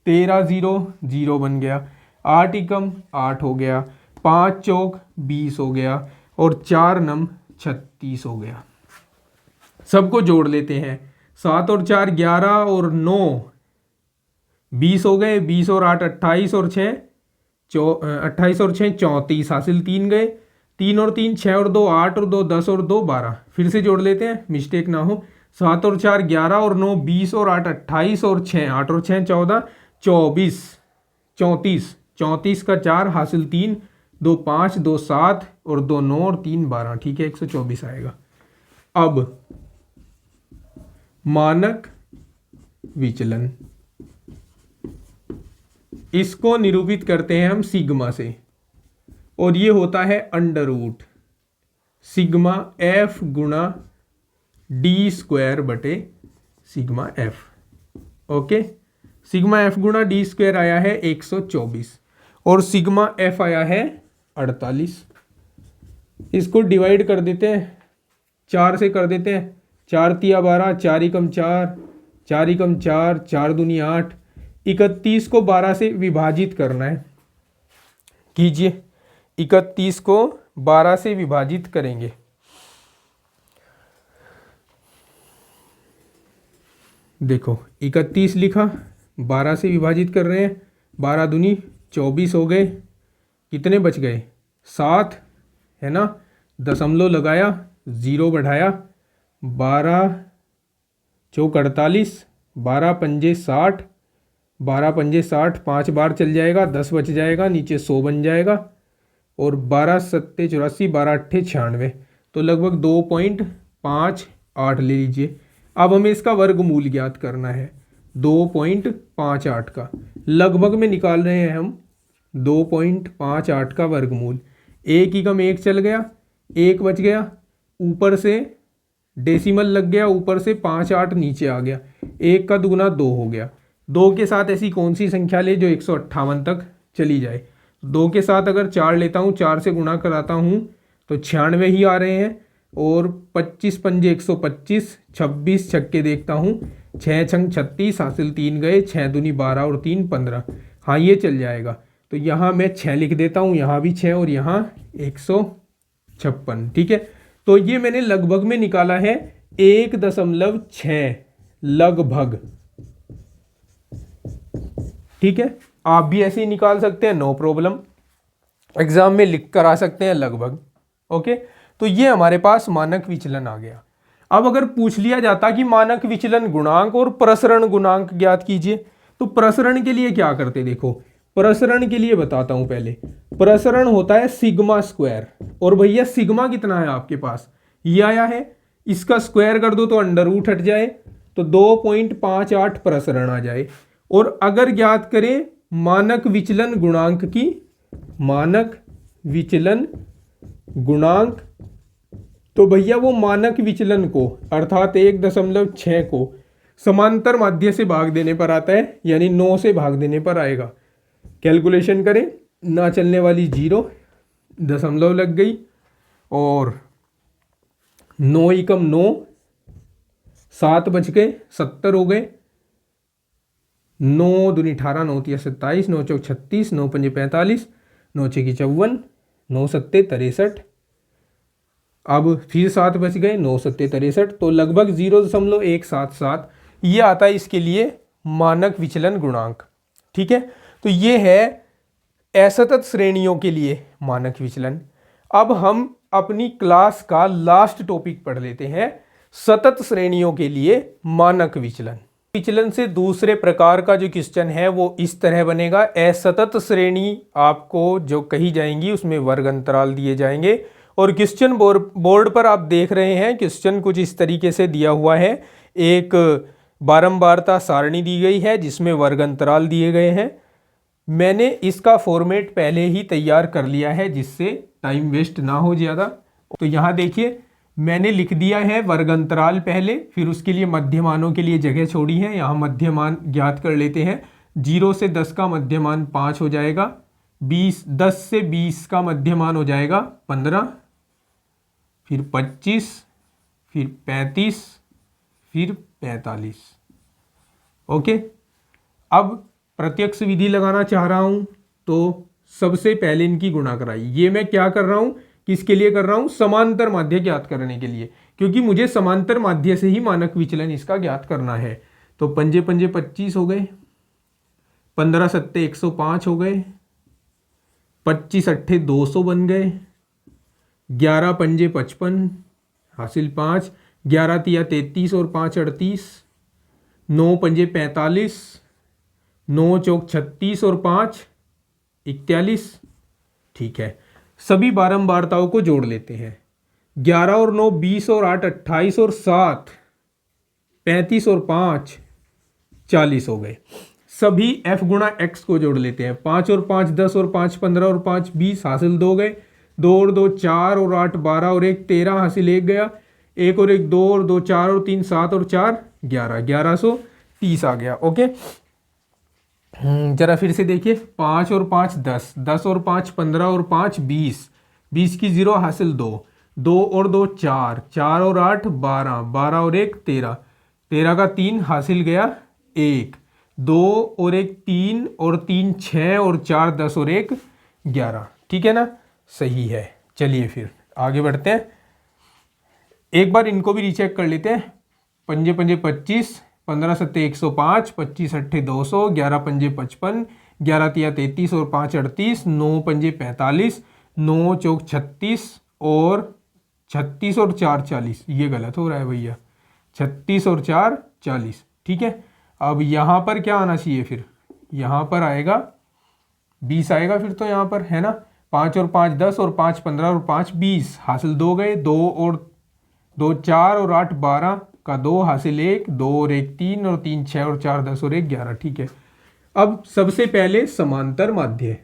13 0 0 बन गया, 8 एकम 8 हो गया, 5 चौक 20 हो गया और 4 नम 36 हो गया। सबको जोड़ लेते हैं। 7 और 4 11 और 9 20 हो गए। 20 और 8 28 और 6 28 और 6 34 हासिल 3 गए। 3 और 3 6 और 2 8 और 2 10 और 2 12। फिर से जोड़ लेते हैं, मिस्टेक ना हो। 7 और 4 11 और 9 20 और 8 28 और 6 8 और 6 14 24 34 34 का 4 हासिल 3, 2 5 2 7 और 2 9 और 3 12। ठीक है, 124 आएगा। अब मानक विचलन, इसको निरूपित करते हैं हम सिग्मा से और ये होता है अंडर रूट सिग्मा f गुणा d² बटे sigma f। Okay, sigma f गुणा d² आया है 124 और सिग्मा f आया है 48। इसको डिवाइड कर देते हैं, 4 से कर देते हैं। 4 तिया 12, 4 एकम 4, 4 एकम 4, 4 दूनी 8। 31 को 12 से विभाजित करना है, कीजिए। 31 को 12 से विभाजित करेंगे। देखो 31 लिखा, 12 से विभाजित कर रहे हैं। 12 दूनी 24 हो गए। कितने बच गए, 7, है ना। दशमलव लगाया, 0 बढ़ाया, 12 चौक 48, 12 पंजे 60, 12 पंजे 60, 5 बार चल जाएगा, 10 बच जाएगा, नीचे 100 बन जाएगा और 12 सत्ते 84, 12 अट्ठे 96, तो लगभग 2.58 ले लीजिए। अब हमें इसका वर्गमूल ज्ञात करना है, 2.58 का लगभग में निकाल रहे हैं हम। 2.58 का वर्गमूल, 1 एकम 1 चल गया, 1 बच गया, ऊपर से डेसिमल लग गया, ऊपर से 5 8 नीचे आ गया। 1 का दुगुना 2 हो गया। 2 के साथ ऐसी कौन सी संख्या ले जो 158 तक चली जाए। 2 के साथ अगर 4 लेता हूँ, 4 से गुणा कराता हूँ तो 96 ही आ रहे हैं और 25 पंजे 125, 26 छक्के देखता हूँ, 6 छंग 36 हासिल 3 गए, 6 दूनी 12 और 3 15। हाँ, ये चल जाएगा। तो यहाँ मैं 6 लिख देता हूँ, यहाँ भी 6 और यहाँ 156। ठीक है, तो ये मैंने लगभग में निकाला है 1.6 लगभग। ठीक है, आप भी ऐसे ही निकाल सकते हैं, नो प्रॉब्लम, एग्जाम में लिख कर आ सकते हैं लगभग। ओके, तो ये हमारे पास मानक विचलन आ गया। अब अगर पूछ लिया जाता कि मानक विचलन गुणांक और प्रसरण गुणांक ज्ञात कीजिए, तो प्रसरण के लिए क्या करते, देखो प्रसरण के लिए बताता हूं पहले। प्रसरण होता है सिग्मा स्क्वायर, और भैया सिग्मा कितना है आपके पास, ये आया है, इसका स्क्वायर कर दो तो अंडर रूट हट जाए, तो 2.58 प्रसरण आ जाए। और अगर ज्ञात करें मानक विचलन गुणांक की, मानक विचलन गुणांक, तो भैया वो मानक विचलन को अर्थात 1.6 को समांतर माध्य से भाग देने पर आता है, यानी 9 से भाग देने पर आएगा। कैलकुलेशन करें, ना चलने वाली 0 दशमलव लग गई, और 9 एकम 9, 7 बच गए, 70 हो गए, 9 दूनी 18, 9 तिया 27, 9 चौक 36, 9 पंजे 45, 9 छेकी 54, 9 सत्ते 63, अब फिर 7 बच गए, 9 सत्ते 63, तो लगभग 0.177 ये आता है इसके लिए मानक विचलन गुणांक। ठीक है, तो ये है असतत श्रेणियों के लिए मानक विचलन। अब हम अपनी क्लास का लास्ट टॉपिक पढ़ लेते हैं, सतत श्रेणियों के लिए मानक विचलन। विचलन से दूसरे प्रकार का जो क्वेश्चन है वो इस तरह बनेगा, असतत श्रेणी आपको जो कही जाएंगी उसमें वर्ग अंतराल दिए जाएंगे, और क्वेश्चन बोर्ड पर आप देख रहे हैं क्वेश्चन कुछ इस तरीके से दिया हुआ है। एक बारंबारता सारणी दी गई है जिसमें वर्ग अंतराल दिए गए हैं। मैंने इसका फॉर्मेट पहले ही तैयार कर लिया है जिससे टाइम वेस्ट ना हो ज़्यादा। तो यहाँ देखिए मैंने लिख दिया है वर्ग अंतराल पहले, फिर उसके लिए मध्यमानों के लिए जगह छोड़ी है। यहाँ मध्यमान ज्ञात कर लेते हैं। 0 से 10 का मध्यमान 5 हो जाएगा, 10 से 20 का मध्यमान हो जाएगा 15, फिर 25, फिर 35, फिर 45। ओके, अब प्रत्यक्ष विधि लगाना चाह रहा हूं, तो सबसे पहले इनकी गुणा कराई। ये मैं क्या कर रहा हूं, किसके लिए कर रहा हूं, समांतर माध्य ज्ञात करने के लिए, क्योंकि मुझे समांतर माध्य से ही मानक विचलन इसका ज्ञात करना है। तो पंजे पंजे 25 हो गए, 15 सत्ते 105 हो गए, 25 अट्ठे 200 बन गए, 11 पंजे 55 हासिल 5, 11 तिया 33 और 5 38, 9 पंजे 45, 9 चौक 36 और 5 41। ठीक है, सभी बारंबारताओं को जोड़ लेते हैं। 11 और 9 20 और 8 28 और 7 35 और 5 40 हो गए। सभी f गुणा x को जोड़ लेते हैं। 5 और 5 10 और 5 15 और 5 20 हासिल 2 गए, 2 और 2 4 और 8 12 और 1 13 हासिल 1 गया, 1 और 1 2 और 2 4 और 3 7 और 4 11, 1130 आ गया। ओके, जरा फिर से देखिए, 5 और 5 10, 10 और 5 15 और 5 20, 20 की 0 हासिल 2, 2 और 2 4, 4 और 8 12, 12 और 1 13, 13 का 3 हासिल गया 1, 2 और 1 3 और 3 6 और 4 10 और 1 11। ठीक है ना, सही है। चलिए फिर आगे बढ़ते हैं, एक बार इनको भी रीचेक कर लेते हैं। पंजे पंजे 25, 15 सत्ते 105, 25 अट्ठे 200, 11 पंजे 55, 11 तिया 33 और 5 38, 9 पंजे 45, 9 चौक 36 और 36 और 4 40। ये गलत हो रहा है भैया, 36 और 4 40। ठीक है, अब यहाँ पर क्या आना चाहिए, फिर यहाँ पर आएगा 20 आएगा फिर तो यहाँ पर, है ना। 5 और 5 10 और 5 15 और 5 20 हासिल 2 गए, 2 और 2 4 और 8 12 का 2 हासिल 1, 2 और 1 3 और 3 6 और 4 10 और 1 11। ठीक है, अब सबसे पहले समांतर माध्य।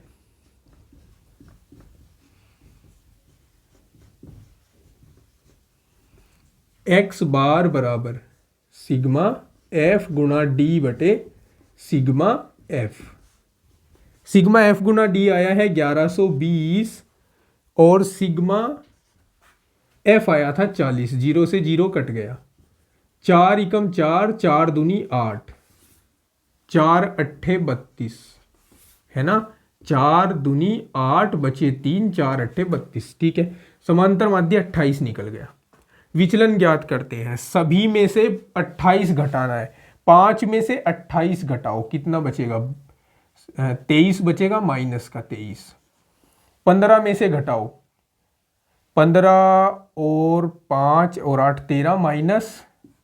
x बार बराबर सिग्मा f गुणा डी बटे सिग्मा f। सिग्मा f गुणा डी आया है 1120 और सिग्मा f आया था 40। 0 से 0 कट गया, 4 एकम 4, 4 दूनी 8, 4 अट्ठे 32, है ना। 4 दूनी 8 बचे 3, 4 अट्ठे 32। ठीक है, समांतर माध्य 28 निकल गया। विचलन ज्ञात करते हैं, सभी में से 28 घटाना है। 5 में से 28 घटाओ, कितना बचेगा, 23 बचेगा, माइनस का 23। 15 में से घटाओ, 15 और 5 और 8 13, माइनस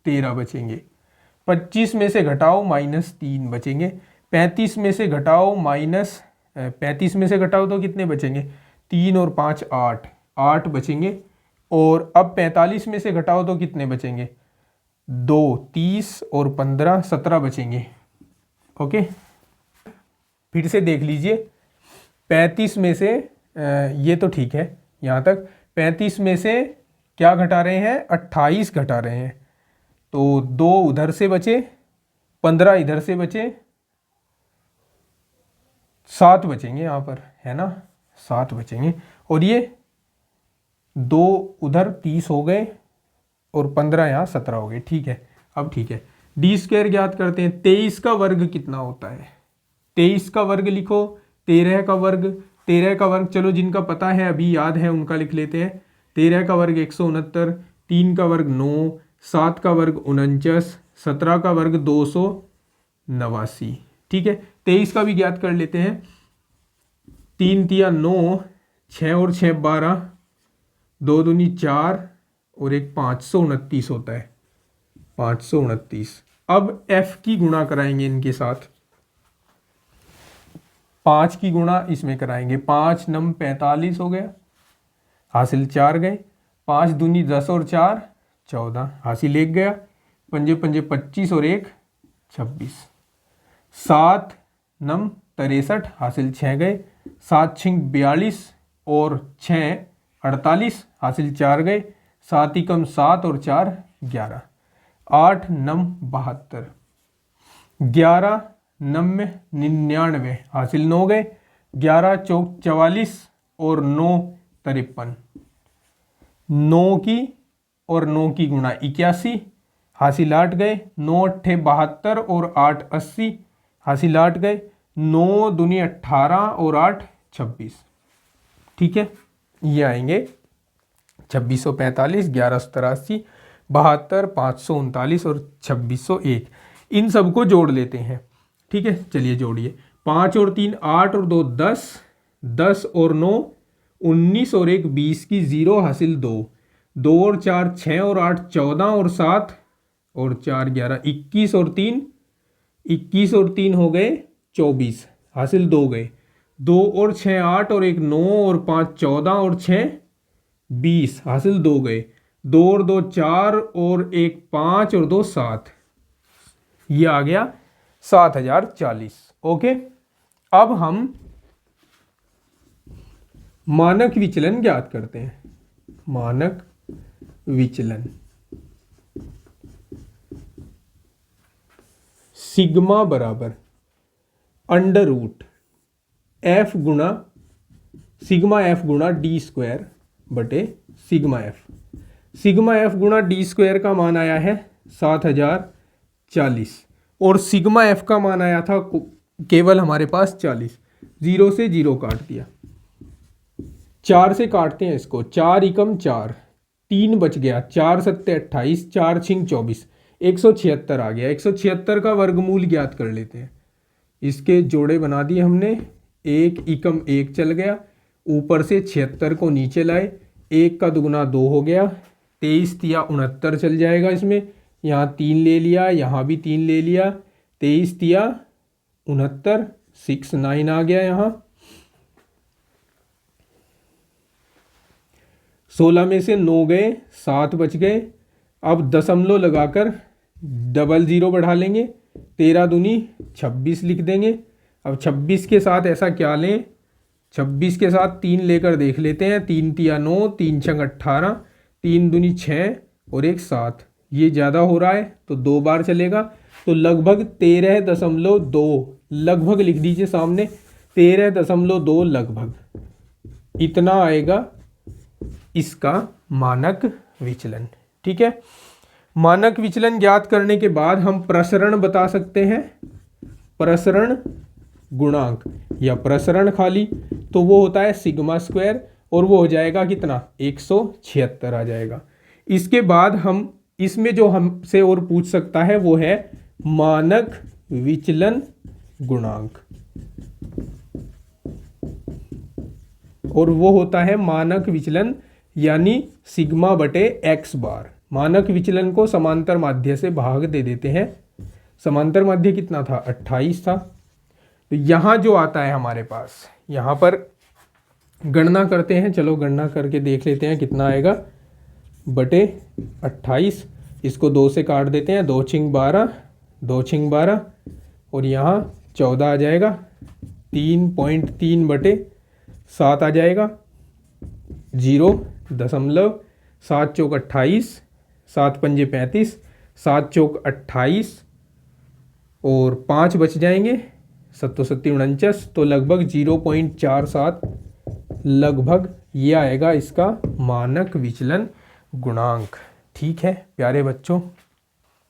13 बचेंगे। 25 में से घटाओ, माइनस 3 बचेंगे। 35 में से घटाओ, माइनस 35 में से घटाओ तो कितने बचेंगे, 3 और 5 8, 8 बचेंगे। और अब 45 में से घटाओ तो कितने बचेंगे, 2, 30 और 15 17 बचेंगे। ओके, फिर से देख लीजिए। 35 में से ये तो ठीक है यहाँ तक। 35 में से क्या घटा रहे हैं, 28 घटा रहे हैं, तो 2 उधर से बचे, 15 इधर से बचे, 7 बचेंगे यहाँ पर, है ना, 7 बचेंगे। और ये 2 उधर 30 हो गए और 15 यहाँ 17 हो गए। ठीक है, अब ठीक है, डी स्क्वायर ज्ञात करते हैं। 23 का वर्ग कितना होता है, 23 का वर्ग लिखो, 13 का वर्ग, 13 का वर्ग चलो जिनका पता है अभी याद है उनका लिख लेते हैं। 13 का वर्ग 169, 3 का वर्ग 9, 7 का वर्ग 49, 17 का वर्ग 289। ठीक है, 23 का भी ज्ञात कर लेते हैं। 3 तिया 9, 6 और 6 12, 2 दूनी 4 और 1 529 होता है, 529। अब f की गुणा कराएंगे इनके साथ, 5 की गुणा इसमें कराएंगे, 5 नम 45 हो गया, हासिल 4 गए, 5 दूनी 10 और 4 14, हासिल 1 गया, पंजे पंजे 25 और 1 26, 7 नम 63, हासिल 6 गए, 7 छिंग 42 और 6 48, हासिल 4 गए, 7 एकम 7 और 4 11, 8 नम 72, 11 नम में 99, हासिल 9 गए, 11 चौक 44 और 9 53, 9 की और 9 की गुणा 81, हासिल 8 गए, 9 अट्ठे 72 और 8 80, हासिल 8 गए, 9 दूनी 18 और 8 26। ठीक है, ये आएंगे 2645, 1183, 72, 539 और 2601। इन सबको जोड़ लेते हैं। ठीक है, चलिए जोड़िए। 5 और 3 8 और 2 10, 10 और 9 19 और 1 20 की 0, हासिल 2, 2 और 4 6 और 8 14 और 7 और 4 11, 21 और 3 21 और 3 हो गए 24, हासिल 2 गए, 2 और 6 8 और 1 9 और 5 14 और 6 20, हासिल 2 गए, 2 और 2 4 और 1 5 और 2 7। ये आ गया 7040। ओके, अब हम मानक विचलन ज्ञात करते हैं। मानक विचलन सिग्मा बराबर अंडर रूट एफ गुणा सिग्मा एफ गुणा डी स्क्वायर बटे सिग्मा एफ। सिग्मा एफ गुणा डी स्क्वायर का मान आया है 7040 और सिग्मा एफ का मान आया था केवल हमारे पास 40। 0 से 0 काट दिया, 4 से काटते हैं इसको, 4 एकम 4, 3 बच गया, 4 सत्ते 28, 4 छिंग 24, 176 आ गया। 176 का वर्गमूल ज्ञात कर लेते हैं। इसके जोड़े बना दिए हमने, 1 एकम 1 चल गया, ऊपर से 76 को नीचे लाए, 1 का दुगुना 2 हो गया, 23 तिया 69 चल जाएगा इसमें, यहाँ 3 ले लिया, यहाँ भी 3 ले लिया, 23 तिया 69 69 आ गया यहाँ। 16 में से 9 गए, 7 बच गए। अब दशमलव लगाकर 00 बढ़ा लेंगे, 13 दूनी 26 लिख देंगे। अब 26 के साथ ऐसा क्या लें, 26 के साथ 3 लेकर देख लेते हैं। 3 तिया 9, 3 छंग 18, 3 दूनी 6 और 1 7। ये ज़्यादा हो रहा है तो 2 बार चलेगा, तो लगभग 13.2 लगभग लिख दीजिए सामने, 13.2 लगभग इतना आएगा इसका मानक विचलन। ठीक है, मानक विचलन ज्ञात करने के बाद हम प्रसरण बता सकते हैं। प्रसरण गुणांक या प्रसरण खाली, तो वो होता है सिग्मा स्क्वायर और वो हो जाएगा कितना, 176 आ जाएगा। इसके बाद हम इसमें जो हमसे और पूछ सकता है वो है मानक विचलन गुणांक। और वो होता है मानक विचलन यानी सिग्मा बटे एक्स बार। मानक विचलन को समांतर माध्य से भाग दे देते हैं। समांतर माध्य कितना था, 28 था। तो यहाँ जो आता है हमारे पास, यहाँ पर गणना करते हैं, चलो गणना करके देख लेते हैं कितना आएगा, बटे 28। इसको 2 से काट देते हैं, 2 छिंग 12, 2 छिंग 12 और यहाँ 14 आ जाएगा, 3.3 बटे 7 आ जाएगा, 0.7 चौक 28, 7 पंजे 35, 7 चौक 28 और 5 बच जाएंगे, 7 सत्ती 49, तो लगभग 0.47 लगभग ये आएगा इसका मानक विचलन गुणांक। ठीक है प्यारे बच्चों,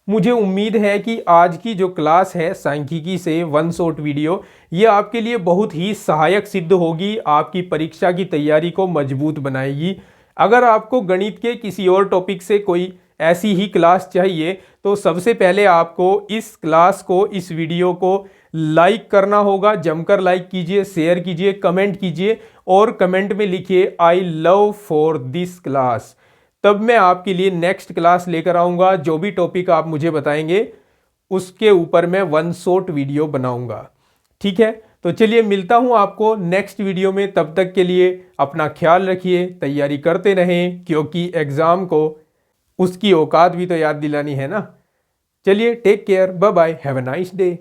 मुझे उम्मीद है कि आज की जो क्लास है सांख्यिकी से वन शॉट वीडियो, ये आपके लिए बहुत ही सहायक सिद्ध होगी, आपकी परीक्षा की तैयारी को मजबूत बनाएगी। अगर आपको गणित के किसी और टॉपिक से कोई ऐसी ही क्लास चाहिए तो सबसे पहले आपको इस क्लास को, इस वीडियो को लाइक करना होगा। जमकर लाइक कीजिए, शेयर कीजिए, कमेंट कीजिए और कमेंट में लिखिए I love for this class. तब मैं आपके लिए नेक्स्ट क्लास लेकर आऊँगा। जो भी टॉपिक आप मुझे बताएंगे उसके ऊपर मैं वन शॉट वीडियो बनाऊँगा। ठीक है, तो चलिए मिलता हूँ आपको नेक्स्ट वीडियो में। तब तक के लिए अपना ख्याल रखिए, तैयारी करते रहें, क्योंकि एग्ज़ाम को उसकी औकात भी तो याद दिलानी है ना। चलिए take care, bye bye, have a nice day.